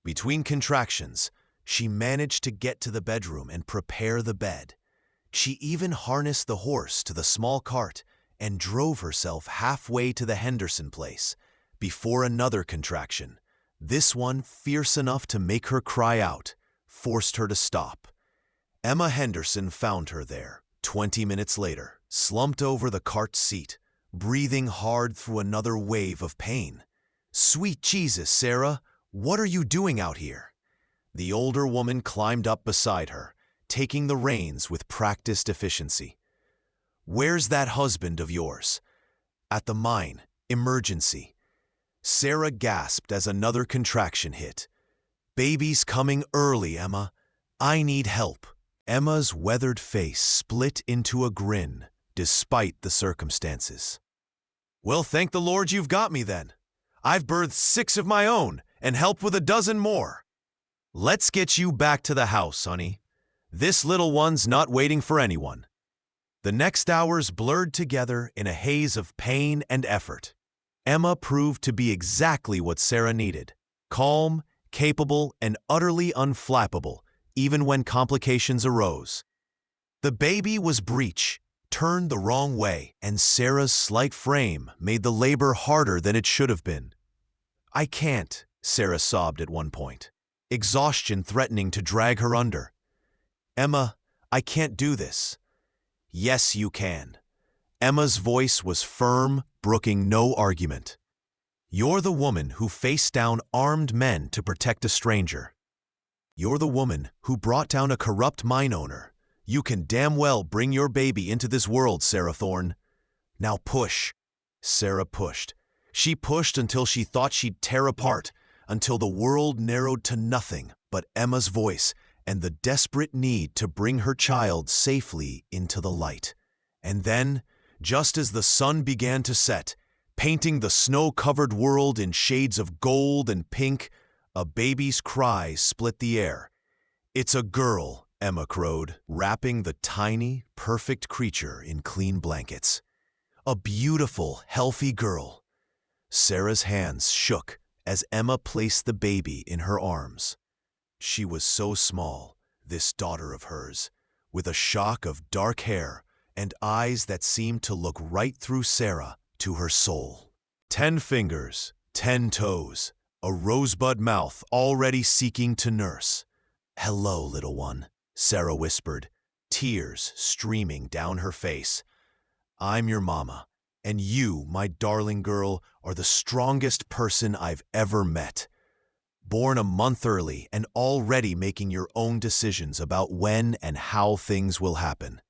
A: Between contractions, she managed to get to the bedroom and prepare the bed. She even harnessed the horse to the small cart and drove herself halfway to the Henderson place before another contraction, this one fierce enough to make her cry out, forced her to stop. Emma Henderson found her there, 20 minutes later, slumped over the cart seat, breathing hard through another wave of pain. "Sweet Jesus, Sarah, what are you doing out here?" The older woman climbed up beside her, taking the reins with practiced efficiency. "Where's that husband of yours?" "At the mine. Emergency." Sarah gasped as another contraction hit. "Baby's coming early, Emma. I need help." Emma's weathered face split into a grin, despite the circumstances. "Well, thank the Lord you've got me then. I've birthed 6 of my own and helped with a dozen more. Let's get you back to the house, honey. This little one's not waiting for anyone." The next hours blurred together in a haze of pain and effort. Emma proved to be exactly what Sarah needed: calm, capable, and utterly unflappable, even when complications arose. The baby was breech, turned the wrong way, and Sarah's slight frame made the labor harder than it should have been. "I can't," Sarah sobbed at one point, exhaustion threatening to drag her under. "Emma, I can't do this." "Yes, you can." Emma's voice was firm, brooking no argument. "You're the woman who faced down armed men to protect a stranger. You're the woman who brought down a corrupt mine owner. You can damn well bring your baby into this world, Sarah Thorne. Now push." Sarah pushed. She pushed until she thought she'd tear apart, until the world narrowed to nothing but Emma's voice and the desperate need to bring her child safely into the light. And then, just as the sun began to set, painting the snow-covered world in shades of gold and pink, a baby's cry split the air. "It's a girl," Emma crowed, wrapping the tiny, perfect creature in clean blankets. "A beautiful, healthy girl." Sarah's hands shook as Emma placed the baby in her arms. She was so small, this daughter of hers, with a shock of dark hair and eyes that seemed to look right through Sarah to her soul. 10 fingers, 10 toes, a rosebud mouth already seeking to nurse. "Hello, little one," Sarah whispered, tears streaming down her face. "I'm your mama, and you, my darling girl, are the strongest person I've ever met. Born a month early and already making your own decisions about when and how things will happen."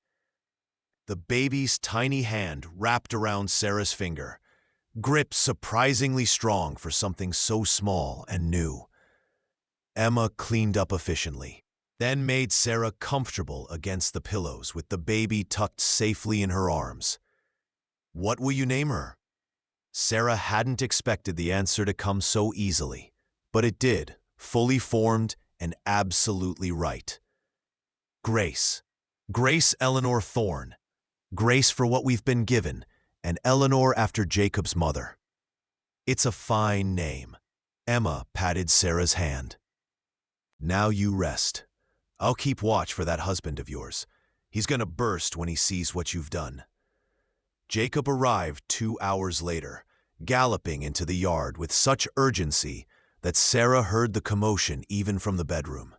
A: The baby's tiny hand wrapped around Sarah's finger, grip surprisingly strong for something so small and new. Emma cleaned up efficiently, then made Sarah comfortable against the pillows with the baby tucked safely in her arms. "What will you name her?" Sarah hadn't expected the answer to come so easily, but it did, fully formed and absolutely right. "Grace. Grace Eleanor Thorne. Grace for what we've been given, and Eleanor after Jacob's mother." "It's a fine name." Emma patted Sarah's hand. "Now you rest. I'll keep watch for that husband of yours. He's gonna burst when he sees what you've done." Jacob arrived 2 hours later, galloping into the yard with such urgency that Sarah heard the commotion even from the bedroom.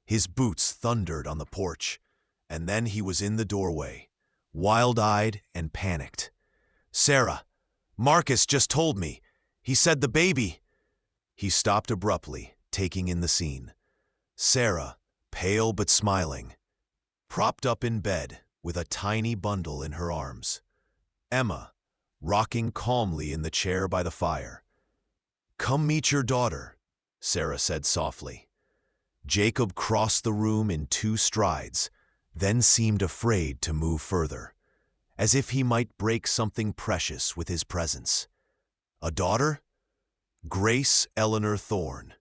A: His boots thundered on the porch, and then he was in the doorway, wild-eyed and panicked. "Sarah, Marcus just told me. He said the baby—" He stopped abruptly, taking in the scene. Sarah, pale but smiling, propped up in bed with a tiny bundle in her arms. Emma, rocking calmly in the chair by the fire. "Come meet your daughter," Sarah said softly. Jacob crossed the room in 2 strides, then seemed afraid to move further, as if he might break something precious with his presence. A daughter? Grace Eleanor Thorne.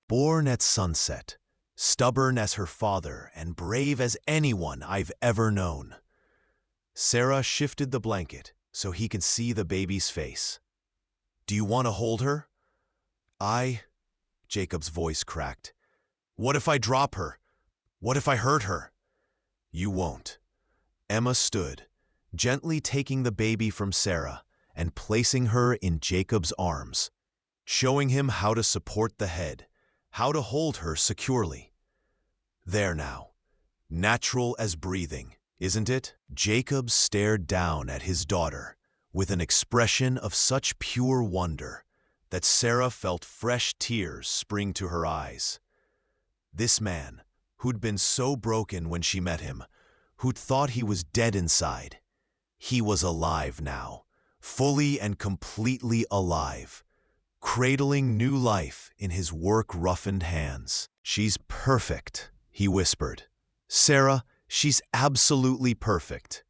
A: Born at sunset, stubborn as her father and brave as anyone I've ever known. Sarah shifted the blanket so he could see the baby's face. "Do you want to hold her?" Jacob's voice cracked. "What if I drop her? What if I hurt her?" "You won't." Emma stood, gently taking the baby from Sarah and placing her in Jacob's arms, showing him how to support the head, how to hold her securely. "There now. Natural as breathing, isn't it?" Jacob stared down at his daughter with an expression of such pure wonder that Sarah felt fresh tears spring to her eyes. This man, who'd been so broken when she met him, who'd thought he was dead inside, he was alive now, fully and completely alive, cradling new life in his work-roughened hands. "She's perfect," he whispered. "Sarah, she's absolutely perfect."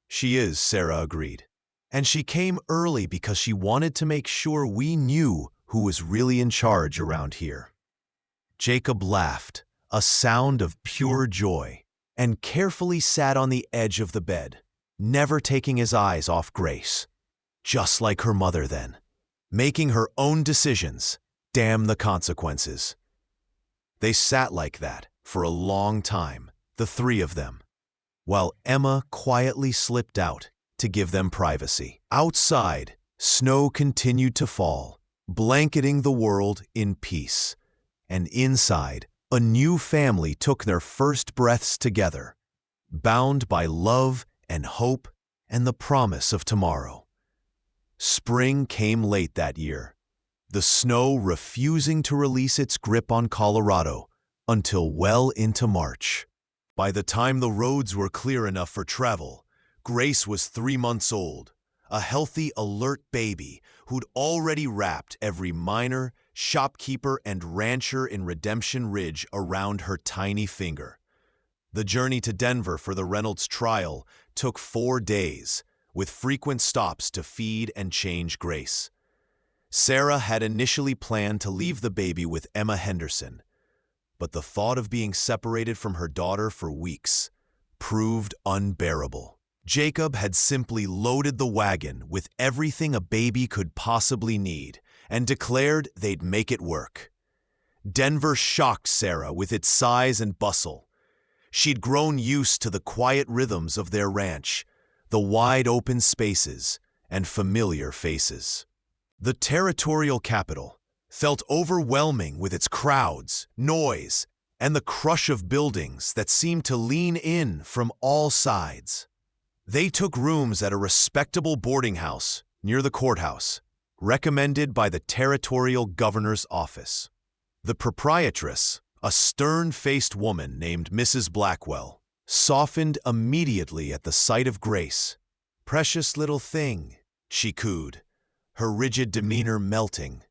A: "She is," Sarah agreed. "And she came early because she wanted to make sure we knew who was really in charge around here." Jacob laughed, a sound of pure joy, and carefully sat on the edge of the bed, never taking his eyes off Grace. Just like her mother then, making her own decisions, damn the consequences. They sat like that for a long time, the 3 of them, while Emma quietly slipped out to give them privacy. Outside, snow continued to fall, blanketing the world in peace. And inside, a new family took their first breaths together, bound by love and hope and the promise of tomorrow. Spring came late that year, the snow refusing to release its grip on Colorado until well into March. By the time the roads were clear enough for travel, Grace was 3 months old, a healthy, alert baby who'd already wrapped every miner, shopkeeper, and rancher in Redemption Ridge around her tiny finger. The journey to Denver for the Reynolds trial took 4 days, with frequent stops to feed and change Grace. Sarah had initially planned to leave the baby with Emma Henderson, but the thought of being separated from her daughter for weeks proved unbearable. Jacob had simply loaded the wagon with everything a baby could possibly need and declared they'd make it work. Denver shocked Sarah with its size and bustle. She'd grown used to the quiet rhythms of their ranch, the wide-open spaces, and familiar faces. The territorial capital felt overwhelming with its crowds, noise, and the crush of buildings that seemed to lean in from all sides. They took rooms at a respectable boarding house near the courthouse, recommended by the territorial governor's office. The proprietress, a stern-faced woman named Mrs. Blackwell, softened immediately at the sight of Grace. "Precious little thing," she cooed, her rigid demeanor melting.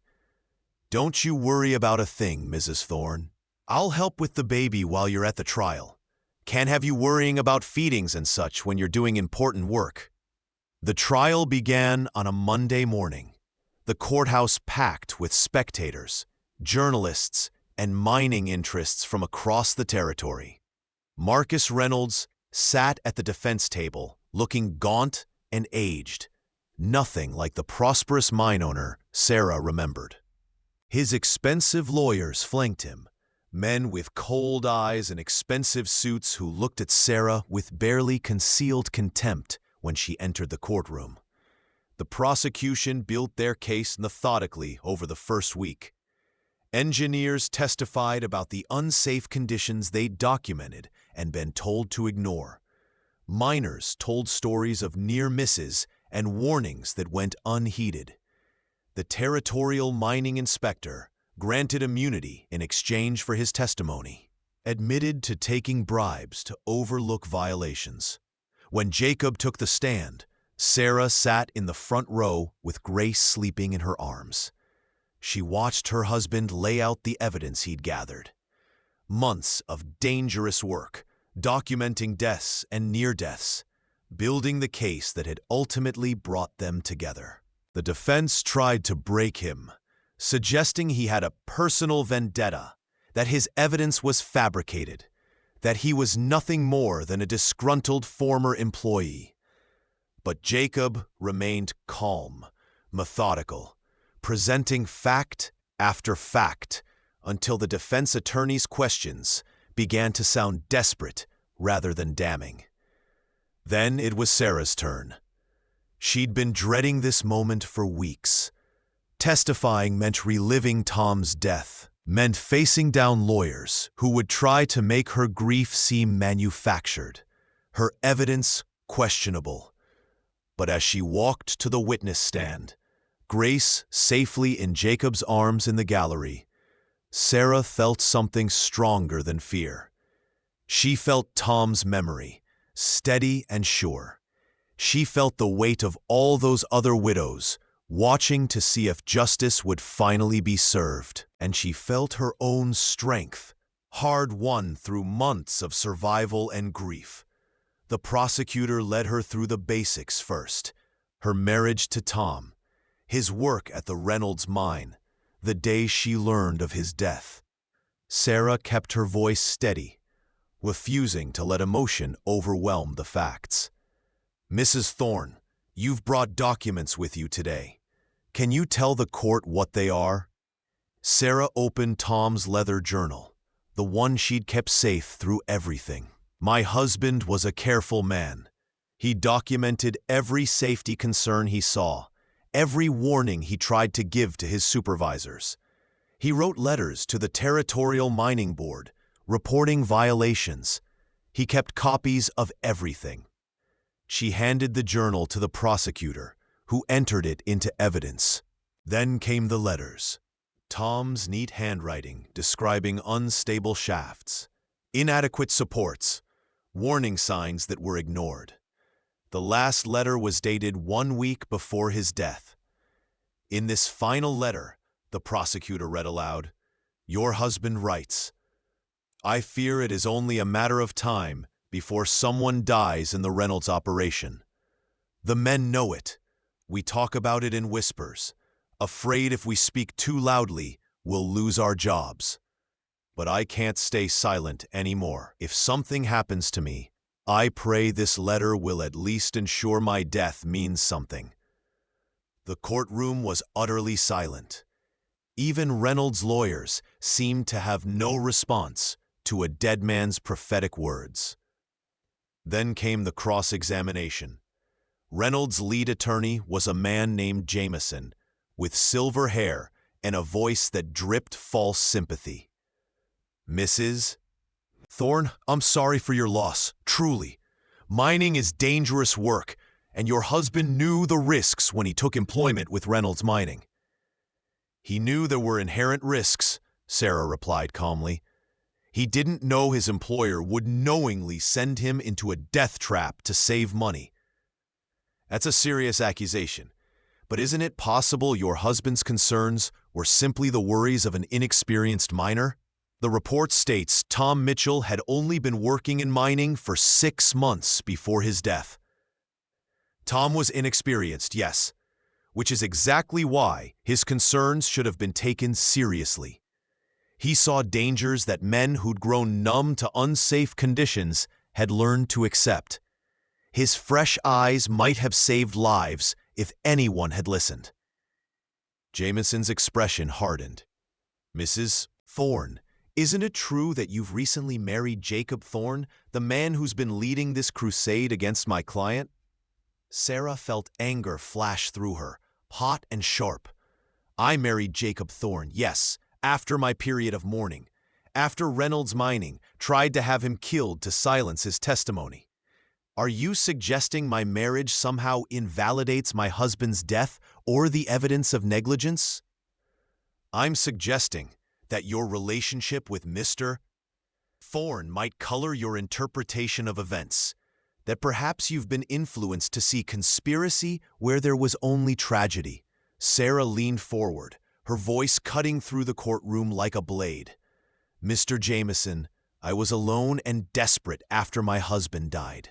A: "Don't you worry about a thing, Mrs. Thorne. I'll help with the baby while you're at the trial. Can't have you worrying about feedings and such when you're doing important work." The trial began on a Monday morning, the courthouse packed with spectators, journalists, and mining interests from across the territory. Marcus Reynolds sat at the defense table, looking gaunt and aged, nothing like the prosperous mine owner Sarah remembered. His expensive lawyers flanked him, men with cold eyes and expensive suits who looked at Sarah with barely concealed contempt when she entered the courtroom. The prosecution built their case methodically over the first week. Engineers testified about the unsafe conditions they'd documented and been told to ignore. Miners told stories of near misses and warnings that went unheeded. The territorial mining inspector, granted immunity in exchange for his testimony, admitted to taking bribes to overlook violations. When Jacob took the stand, Sarah sat in the front row with Grace sleeping in her arms. She watched her husband lay out the evidence he'd gathered. Months of dangerous work, documenting deaths and near-deaths, building the case that had ultimately brought them together. The defense tried to break him, suggesting he had a personal vendetta, that his evidence was fabricated, that he was nothing more than a disgruntled former employee. But Jacob remained calm, methodical, presenting fact after fact until the defense attorney's questions began to sound desperate rather than damning. Then it was Sarah's turn. She'd been dreading this moment for weeks. Testifying meant reliving Tom's death, meant facing down lawyers who would try to make her grief seem manufactured, her evidence questionable. But as she walked to the witness stand, Grace safely in Jacob's arms in the gallery, Sarah felt something stronger than fear. She felt Tom's memory, steady and sure. She felt the weight of all those other widows, watching to see if justice would finally be served. And she felt her own strength, hard-won through months of survival and grief. The prosecutor led her through the basics first: her marriage to Tom, his work at the Reynolds mine, the day she learned of his death. Sarah kept her voice steady, refusing to let emotion overwhelm the facts. "Mrs. Thorne, you've brought documents with you today. Can you tell the court what they are?" Sarah opened Tom's leather journal, the one she'd kept safe through everything. "My husband was a careful man. He documented every safety concern he saw, every warning he tried to give to his supervisors. He wrote letters to the Territorial Mining Board, reporting violations. He kept copies of everything." She handed the journal to the prosecutor, who entered it into evidence. Then came the letters. Tom's neat handwriting describing unstable shafts, inadequate supports, warning signs that were ignored. The last letter was dated 1 week before his death. In this final letter, the prosecutor read aloud, "Your husband writes, 'I fear it is only a matter of time before someone dies in the Reynolds operation. The men know it. We talk about it in whispers, afraid if we speak too loudly, we'll lose our jobs. But I can't stay silent anymore. If something happens to me, I pray this letter will at least ensure my death means something." The courtroom was utterly silent. Even Reynolds' lawyers seemed to have no response to a dead man's prophetic words. Then came the cross-examination. Reynolds' lead attorney was a man named Jameson, with silver hair and a voice that dripped false sympathy. "Mrs. Thorne, I'm sorry for your loss, truly. Mining is dangerous work, and your husband knew the risks when he took employment with Reynolds Mining." "He knew there were inherent risks," Sarah replied calmly. "He didn't know his employer would knowingly send him into a death trap to save money." "That's a serious accusation, but isn't it possible your husband's concerns were simply the worries of an inexperienced miner? The report states Tom Mitchell had only been working in mining for 6 months before his death." "Tom was inexperienced, yes, which is exactly why his concerns should have been taken seriously. He saw dangers that men who'd grown numb to unsafe conditions had learned to accept. His fresh eyes might have saved lives if anyone had listened." Jameson's expression hardened. "Mrs. Thorne, isn't it true that you've recently married Jacob Thorne, the man who's been leading this crusade against my client?" Sarah felt anger flash through her, hot and sharp. "I married Jacob Thorne, yes, after my period of mourning, after Reynolds Mining tried to have him killed to silence his testimony. Are you suggesting my marriage somehow invalidates my husband's death or the evidence of negligence? I'm suggesting that your relationship with Mr. Thorne might color your interpretation of events, that perhaps you've been influenced to see conspiracy where there was only tragedy. Sarah leaned forward, her voice cutting through the courtroom like a blade. Mr. Jameson, I was alone and desperate after my husband died.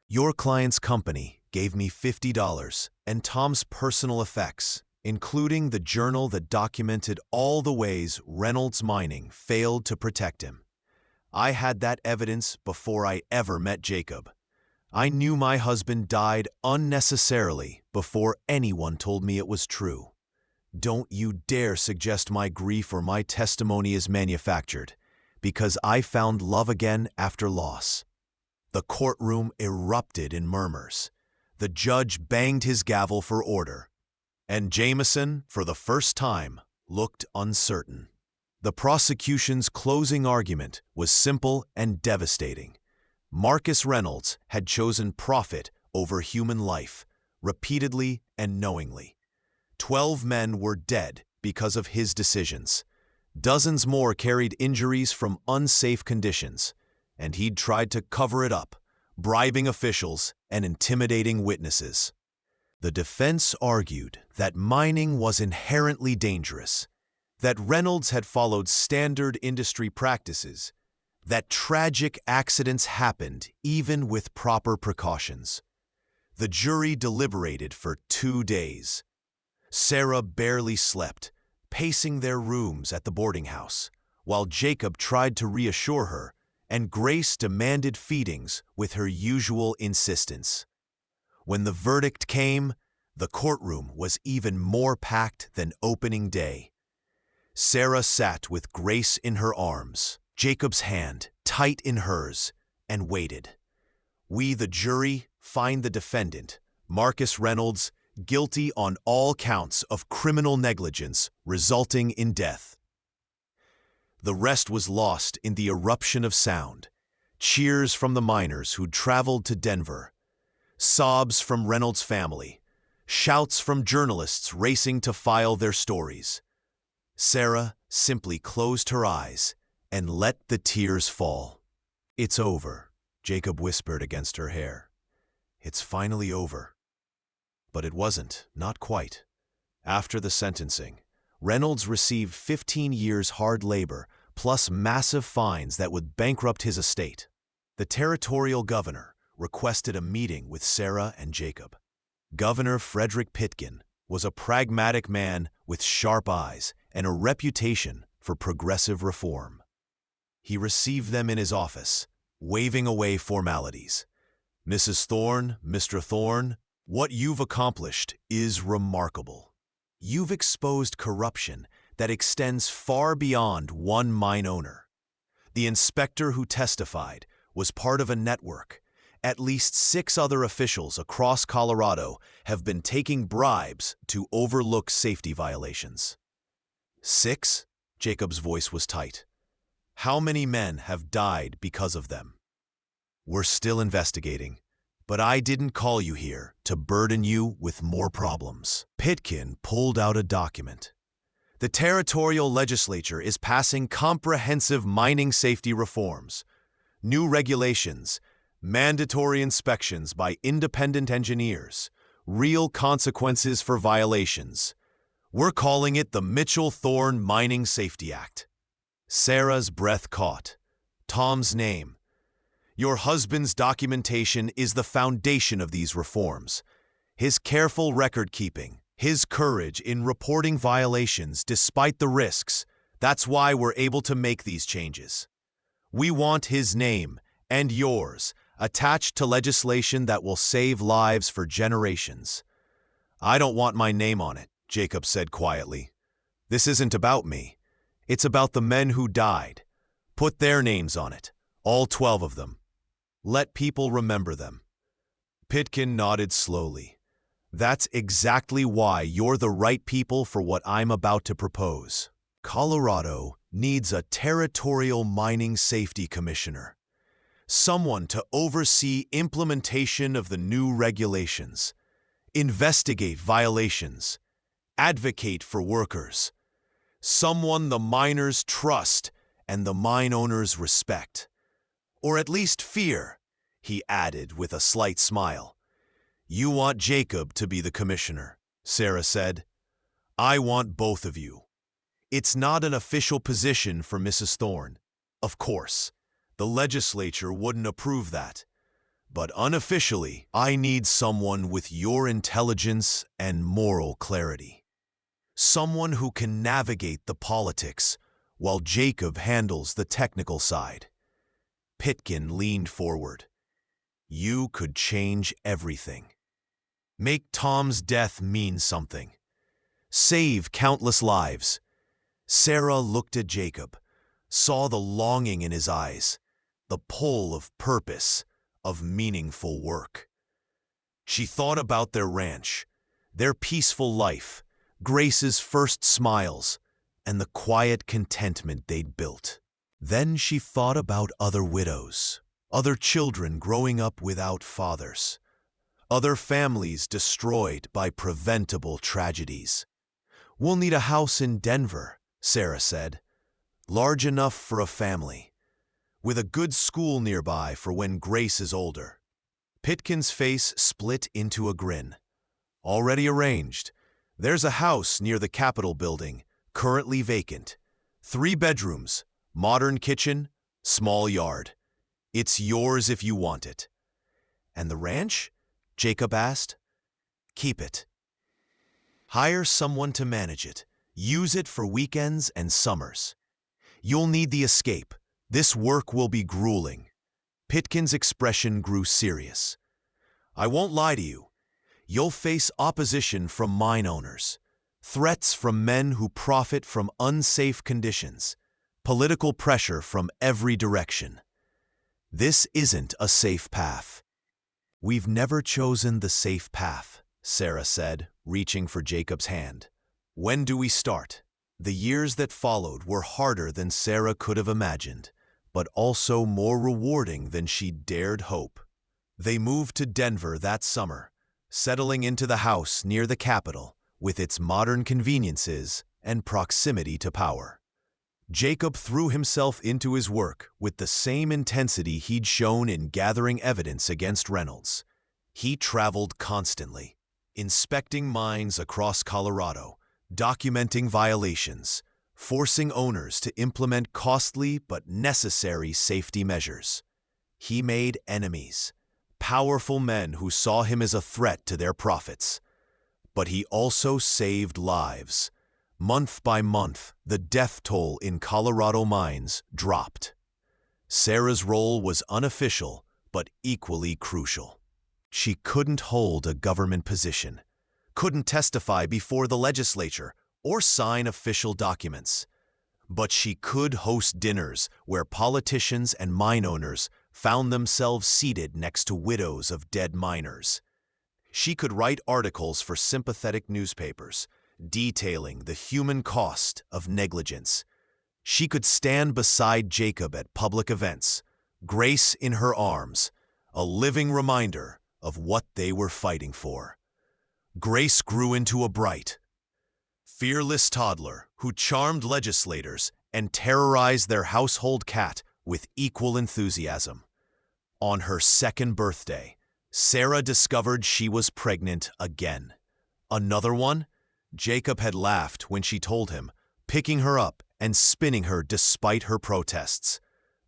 A: Your client's company gave me $50 and Tom's personal effects, including the journal that documented all the ways Reynolds Mining failed to protect him. I had that evidence before I ever met Jacob. I knew my husband died unnecessarily before anyone told me it was true. Don't you dare suggest my grief or my testimony is manufactured, because I found love again after loss. The courtroom erupted in murmurs. The judge banged his gavel for order, and Jameson, for the first time, looked uncertain. The prosecution's closing argument was simple and devastating. Marcus Reynolds had chosen profit over human life, repeatedly and knowingly. 12 men were dead because of his decisions. Dozens more carried injuries from unsafe conditions, and he'd tried to cover it up, bribing officials and intimidating witnesses. The defense argued that mining was inherently dangerous, that Reynolds had followed standard industry practices, that tragic accidents happened even with proper precautions. The jury deliberated for 2 days. Sarah barely slept, pacing their rooms at the boarding house, while Jacob tried to reassure her, and Grace demanded feedings with her usual insistence. When the verdict came, the courtroom was even more packed than opening day. Sarah sat with Grace in her arms, Jacob's hand tight in hers, and waited. We, the jury, find the defendant, Marcus Reynolds, guilty on all counts of criminal negligence resulting in death. The rest was lost in the eruption of sound. Cheers from the miners who'd traveled to Denver. Sobs from Reynolds' family. Shouts from journalists racing to file their stories. Sarah simply closed her eyes and let the tears fall. It's over, Jacob whispered against her hair. It's finally over. But it wasn't, not quite. After the sentencing, Reynolds received 15 years hard labor plus massive fines that would bankrupt his estate. The territorial governor requested a meeting with Sarah and Jacob. Governor Frederick Pitkin was a pragmatic man with sharp eyes and a reputation for progressive reform. He received them in his office, waving away formalities. Mrs. Thorne, Mr. Thorne, what you've accomplished is remarkable. You've exposed corruption that extends far beyond one mine owner. The inspector who testified was part of a network. At least 6 other officials across Colorado have been taking bribes to overlook safety violations. 6? Jacob's voice was tight. How many men have died because of them? We're still investigating, but I didn't call you here to burden you with more problems. Pitkin pulled out a document. The territorial legislature is passing comprehensive mining safety reforms, new regulations, mandatory inspections by independent engineers, real consequences for violations. We're calling it the Mitchell-Thorne Mining Safety Act. Sarah's breath caught. Tom's name. Your husband's documentation is the foundation of these reforms. His careful record-keeping, his courage in reporting violations despite the risks, that's why we're able to make these changes. We want his name, and yours, attached to legislation that will save lives for generations. I don't want my name on it, Jacob said quietly. This isn't about me. It's about the men who died. Put their names on it, all 12 of them. Let people remember them. Pitkin nodded slowly. That's exactly why you're the right people for what I'm about to propose. Colorado needs a territorial mining safety commissioner. someone to oversee implementation of the new regulations, investigate violations, advocate for workers, someone the miners trust and the mine owners respect. Or at least fear, he added with a slight smile. You want Jacob to be the commissioner, Sarah said. I want both of you. It's not an official position for Mrs. Thorne. Of course, the legislature wouldn't approve that. But unofficially, I need someone with your intelligence and moral clarity. Someone who can navigate the politics while Jacob handles the technical side. Pitkin leaned forward. You could change everything. Make Tom's death mean something. Save countless lives. Sarah looked at Jacob, saw the longing in his eyes, the pull of purpose, of meaningful work. She thought about their ranch, their peaceful life, Grace's first smiles, and the quiet contentment they'd built. Then she thought about other widows, other children growing up without fathers, other families destroyed by preventable tragedies. We'll need a house in Denver, Sarah said, large enough for a family, with a good school nearby for when Grace is older. Pitkin's face split into a grin. Already arranged. There's a house near the Capitol building, currently vacant. 3 bedrooms, modern kitchen, small yard. It's yours if you want it. And the ranch? Jacob asked. Keep it. Hire someone to manage it. Use it for weekends and summers. You'll need the escape. This work will be grueling. Pitkin's expression grew serious. I won't lie to you. You'll face opposition from mine owners, threats from men who profit from unsafe conditions, political pressure from every direction. This isn't a safe path. We've never chosen the safe path, Sarah said, reaching for Jacob's hand. When do we start? The years that followed were harder than Sarah could have imagined, but also more rewarding than she dared hope. They moved to Denver that summer, settling into the house near the Capitol with its modern conveniences and proximity to power. Jacob threw himself into his work with the same intensity he'd shown in gathering evidence against Reynolds. He traveled constantly, inspecting mines across Colorado, documenting violations, forcing owners to implement costly but necessary safety measures. He made enemies, powerful men who saw him as a threat to their profits. But he also saved lives. Month by month, the death toll in Colorado mines dropped. Sarah's role was unofficial, but equally crucial. She couldn't hold a government position, couldn't testify before the legislature, or sign official documents. But she could host dinners where politicians and mine owners found themselves seated next to widows of dead miners. She could write articles for sympathetic newspapers, detailing the human cost of negligence. She could stand beside Jacob at public events, Grace in her arms, a living reminder of what they were fighting for. Grace grew into a bright, fearless toddler who charmed legislators and terrorized their household cat with equal enthusiasm. On her 2nd birthday, Sarah discovered she was pregnant again. Another one? Jacob had laughed when she told him, picking her up and spinning her despite her protests.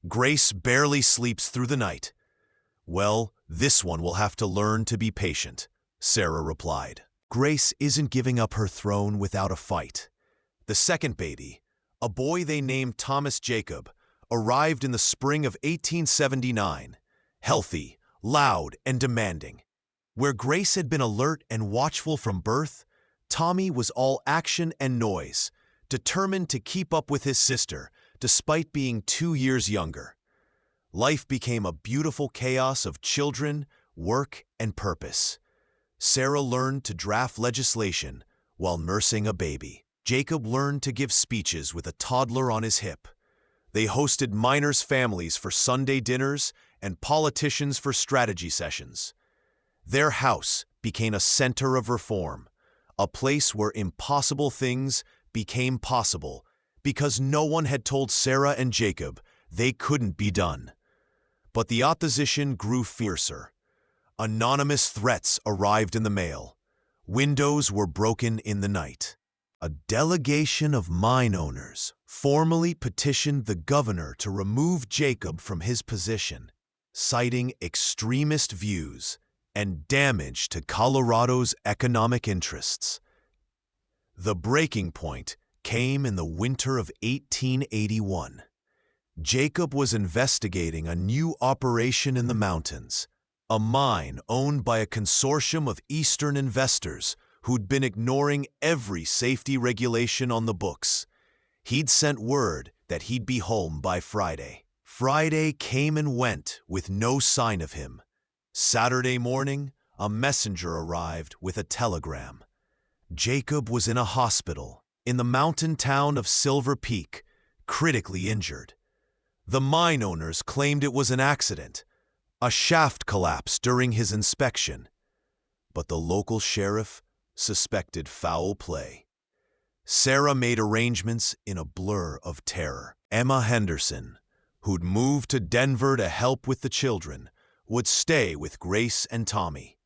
A: Grace barely sleeps through the night. Well, this one will have to learn to be patient, Sarah replied. Grace isn't giving up her throne without a fight. The 2nd baby, a boy they named Thomas Jacob, arrived in the spring of 1879, healthy, loud, and demanding. Where Grace had been alert and watchful from birth, Tommy was all action and noise, determined to keep up with his sister, despite being 2 years younger. Life became a beautiful chaos of children, work, and purpose. Sarah learned to draft legislation while nursing a baby. Jacob learned to give speeches with a toddler on his hip. They hosted miners' families for Sunday dinners and politicians for strategy sessions. Their house became a center of reform, a place where impossible things became possible because no one had told Sarah and Jacob they couldn't be done. But the opposition grew fiercer. Anonymous threats arrived in the mail. Windows were broken in the night. A delegation of mine owners formally petitioned the governor to remove Jacob from his position, citing extremist views and damage to Colorado's economic interests. The breaking point came in the winter of 1881. Jacob was investigating a new operation in the mountains, a mine owned by a consortium of Eastern investors who'd been ignoring every safety regulation on the books. He'd sent word that he'd be home by Friday. Friday came and went with no sign of him. Saturday morning, a messenger arrived with a telegram. Jacob was in a hospital in the mountain town of Silver Peak, critically injured. The mine owners claimed it was an accident, a shaft collapse during his inspection. But the local sheriff suspected foul play. Sarah made arrangements in a blur of terror. Emma Henderson, who'd moved to Denver to help with the children, would stay with Grace and Tommy.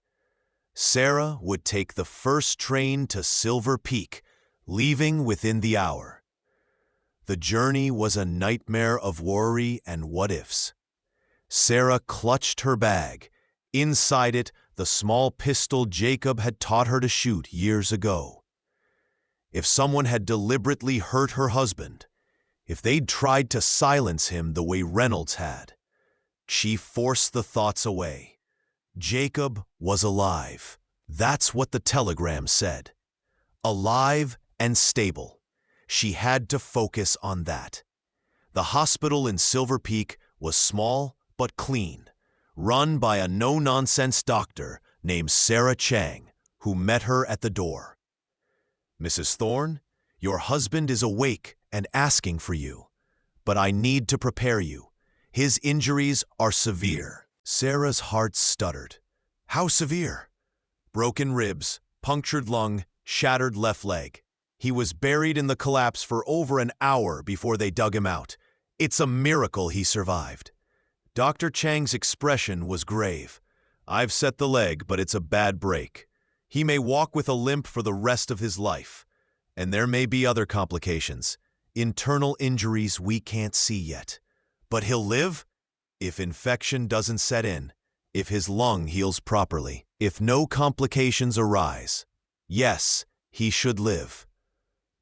A: Sarah would take the first train to Silver Peak, leaving within the hour. The journey was a nightmare of worry and what-ifs. Sarah clutched her bag. Inside it, the small pistol Jacob had taught her to shoot years ago. If someone had deliberately hurt her husband, if they'd tried to silence him the way Reynolds had, she forced the thoughts away. Jacob was alive. That's what the telegram said. Alive and stable. She had to focus on that. The hospital in Silver Peak was small but clean, run by a no-nonsense doctor named Sarah Chang, who met her at the door. "Mrs. Thorne, your husband is awake and asking for you, but I need to prepare you. His injuries are severe." Sarah's heart stuttered. "How severe?" "Broken ribs, punctured lung, shattered left leg. He was buried in the collapse for over an hour before they dug him out. It's a miracle he survived." Dr. Chang's expression was grave. "I've set the leg, but it's a bad break. He may walk with a limp for the rest of his life. And there may be other complications, internal injuries we can't see yet. But he'll live if infection doesn't set in, if his lung heals properly, if no complications arise. Yes, he should live."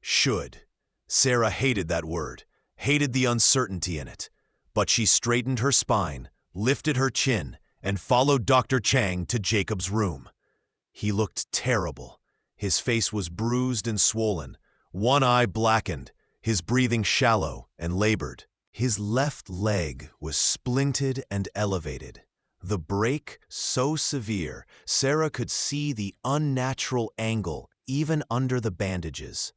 A: Should. Sarah hated that word, hated the uncertainty in it. But she straightened her spine, lifted her chin, and followed Dr. Chang to Jacob's room. He looked terrible. His face was bruised and swollen, one eye blackened, his breathing shallow and labored. His left leg was splinted and elevated. The break so severe, Sarah could see the unnatural angle even under the bandages.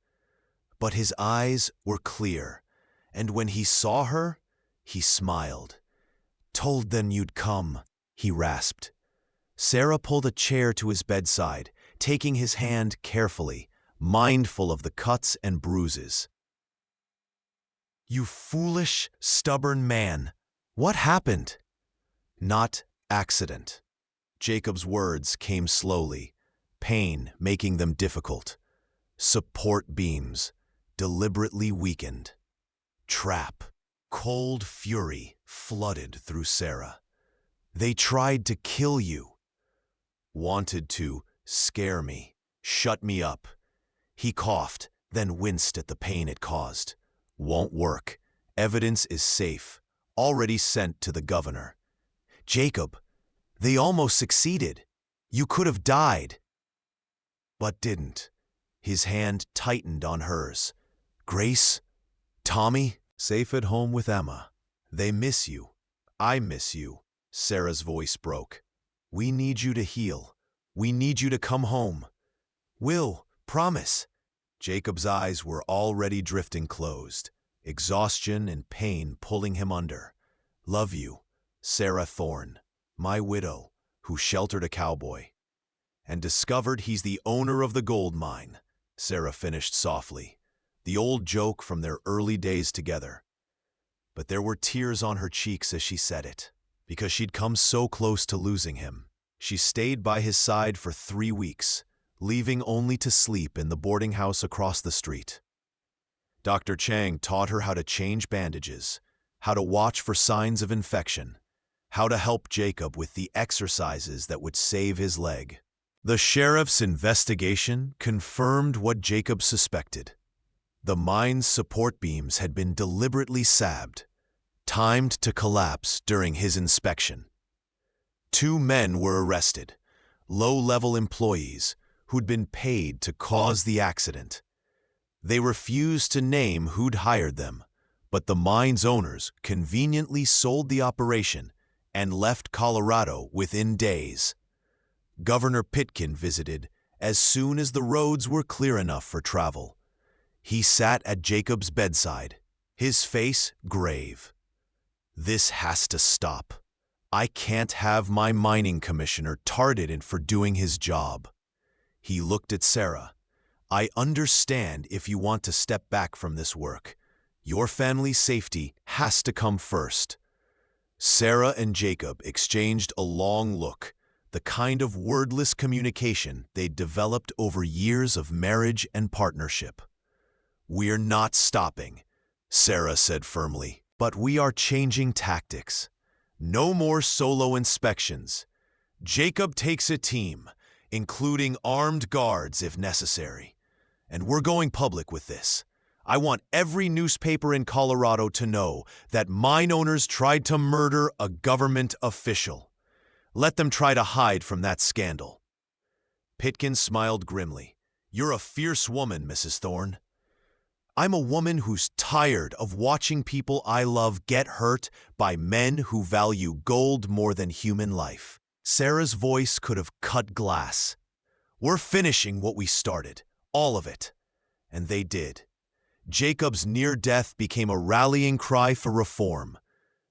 A: But his eyes were clear, and when he saw her, he smiled. "Told them you'd come," he rasped. Sarah pulled a chair to his bedside, taking his hand carefully, mindful of the cuts and bruises. "You foolish, stubborn man. What happened?" "Not accident." Jacob's words came slowly, pain making them difficult. "Support beams, deliberately weakened. Trap." Cold fury flooded through Sarah. "They tried to kill you." "Wanted to scare me, shut me up." He coughed, then winced at the pain it caused. "Won't work. Evidence is safe, already sent to the governor." "Jacob, they almost succeeded. You could have died." But didn't. His hand tightened on hers. "Grace? Tommy?" "Safe at home with Emma. They miss you. I miss you." Sarah's voice broke. "We need you to heal. We need you to come home." "Will, promise." Jacob's eyes were already drifting closed, exhaustion and pain pulling him under. "Love you. Sarah Thorne, my widow, who sheltered a cowboy. And discovered he's the owner of the gold mine, Sarah finished softly, the old joke from their early days together. But there were tears on her cheeks as she said it, because she'd come so close to losing him. She stayed by his side for 3 weeks, leaving only to sleep in the boarding house across the street. Dr. Chang taught her how to change bandages, how to watch for signs of infection, how to help Jacob with the exercises that would save his leg. The sheriff's investigation confirmed what Jacob suspected. The mine's support beams had been deliberately sabbed, timed to collapse during his inspection. 2 men were arrested, low-level employees who'd been paid to cause the accident. They refused to name who'd hired them, but the mine's owners conveniently sold the operation and left Colorado within days. Governor Pitkin visited as soon as the roads were clear enough for travel. He sat at Jacob's bedside, his face grave. This has to stop. I can't have my mining commissioner targeted for doing his job. He looked at Sarah. I understand if you want to step back from this work. Your family's safety has to come first. Sarah and Jacob exchanged a long look, the kind of wordless communication they'd developed over years of marriage and partnership. We're not stopping, Sarah said firmly, but we are changing tactics. No more solo inspections. Jacob takes a team, including armed guards if necessary. And we're going public with this. I want every newspaper in Colorado to know that mine owners tried to murder a government official. Let them try to hide from that scandal. Pitkin smiled grimly. You're a fierce woman, Mrs. Thorne. I'm a woman who's tired of watching people I love get hurt by men who value gold more than human life. Sarah's voice could have cut glass. We're finishing what we started, all of it. And they did. Jacob's near death became a rallying cry for reform.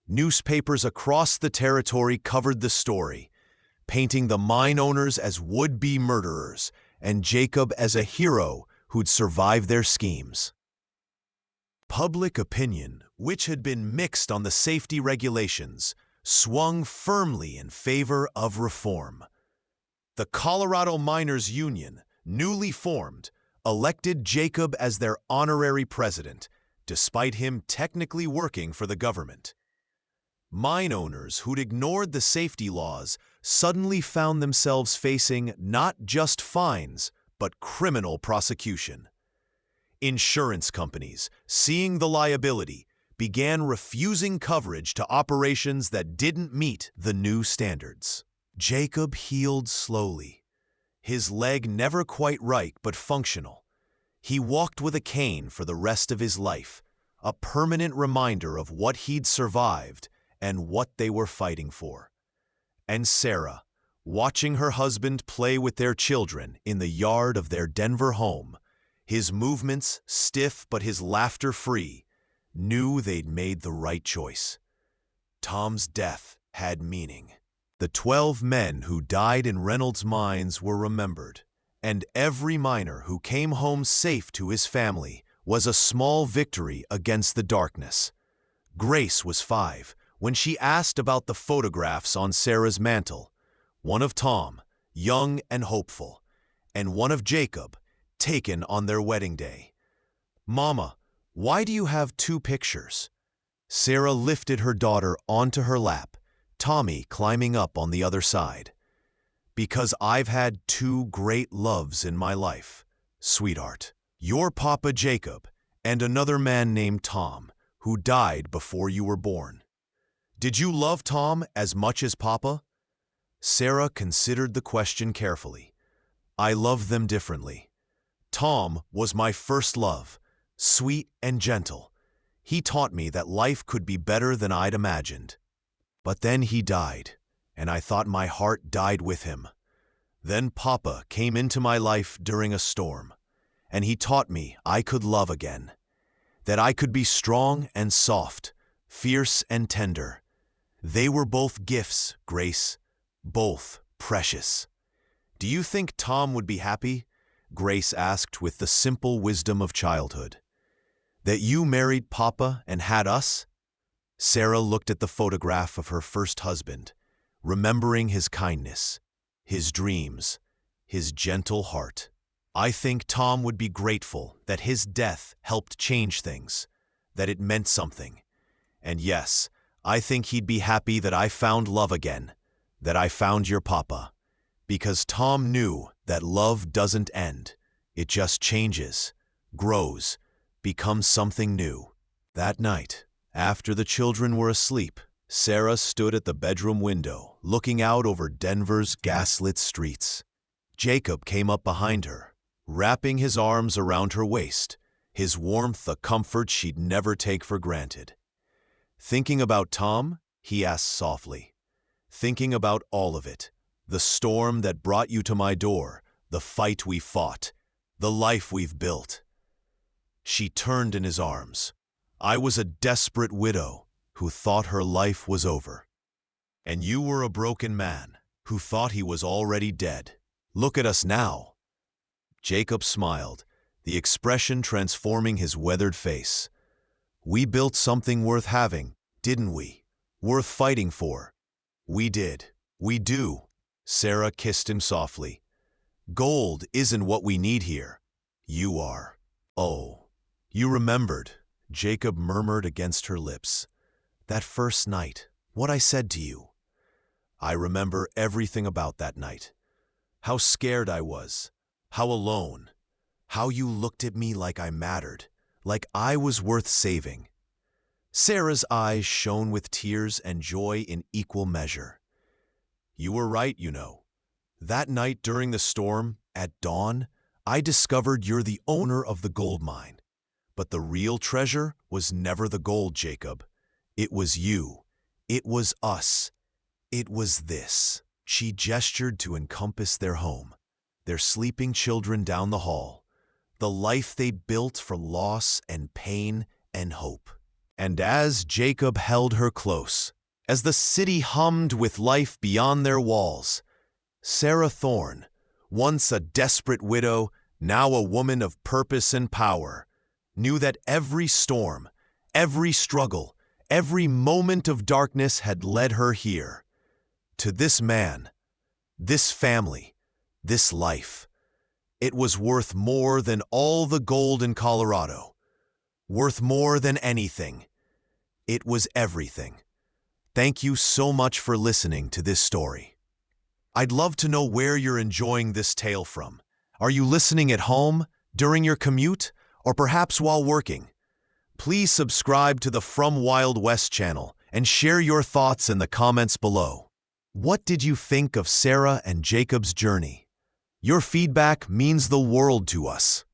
A: Newspapers across the territory covered the story, painting the mine owners as would-be murderers and Jacob as a hero who'd survived their schemes. Public opinion, which had been mixed on the safety regulations, swung firmly in favor of reform. The Colorado Miners Union, newly formed, elected Jacob as their honorary president, despite him technically working for the government. Mine owners who'd ignored the safety laws suddenly found themselves facing not just fines, but criminal prosecution. Insurance companies, seeing the liability, began refusing coverage to operations that didn't meet the new standards. Jacob healed slowly. His leg never quite right but functional. He walked with a cane for the rest of his life, a permanent reminder of what he'd survived and what they were fighting for. And Sarah, watching her husband play with their children in the yard of their Denver home, his movements stiff but his laughter free, knew they'd made the right choice. Tom's death had meaning. The 12 men who died in Reynolds Mines were remembered, and every miner who came home safe to his family was a small victory against the darkness. Grace was 5 when she asked about the photographs on Sarah's mantle, one of Tom, young and hopeful, and one of Jacob, taken on their wedding day. Mama, why do you have 2 pictures? Sarah lifted her daughter onto her lap, Tommy climbing up on the other side. Because I've had 2 great loves in my life, sweetheart. Your Papa Jacob and another man named Tom, who died before you were born. Did you love Tom as much as Papa? Sarah considered the question carefully. I loved them differently. Tom was my first love, sweet and gentle. He taught me that life could be better than I'd imagined. But then he died, and I thought my heart died with him. Then Papa came into my life during a storm, and he taught me I could love again, that I could be strong and soft, fierce and tender. They were both gifts, Grace, both precious. Do you think Tom would be happy? Grace asked with the simple wisdom of childhood. That you married Papa and had us? Sarah looked at the photograph of her first husband, remembering his kindness, his dreams, his gentle heart. I think Tom would be grateful that his death helped change things, that it meant something. And yes, I think he'd be happy that I found love again, that I found your Papa. Because Tom knew that love doesn't end. It just changes, grows, becomes something new. That night, after the children were asleep, Sarah stood at the bedroom window, looking out over Denver's gaslit streets. Jacob came up behind her, wrapping his arms around her waist, his warmth a comfort she'd never take for granted. Thinking about Tom? He asked softly. Thinking about all of it. The storm that brought you to my door, the fight we fought, the life we've built. She turned in his arms. I was a desperate widow who thought her life was over. And you were a broken man who thought he was already dead. Look at us now. Jacob smiled, the expression transforming his weathered face. We built something worth having, didn't we? Worth fighting for. We did. We do. Sarah kissed him softly. Gold isn't what we need here. You are. Oh, you remembered, Jacob murmured against her lips. That first night, what I said to you. I remember everything about that night. How scared I was. How alone. How you looked at me like I mattered, like I was worth saving. Sarah's eyes shone with tears and joy in equal measure. You were right, you know. That night during the storm, at dawn, I discovered you're the owner of the gold mine. But the real treasure was never the gold, Jacob. It was you. It was us. It was this. She gestured to encompass their home, their sleeping children down the hall, the life they built from loss and pain and hope. And as Jacob held her close, as the city hummed with life beyond their walls, Sarah Thorne, once a desperate widow, now a woman of purpose and power, knew that every storm, every struggle, every moment of darkness had led her here. To this man, this family, this life. It was worth more than all the gold in Colorado. Worth more than anything. It was everything. Thank you so much for listening to this story. I'd love to know where you're enjoying this tale from. Are you listening at home, during your commute, or perhaps while working? Please subscribe to the From Wild West channel and share your thoughts in the comments below. What did you think of Sarah and Jacob's journey? Your feedback means the world to us.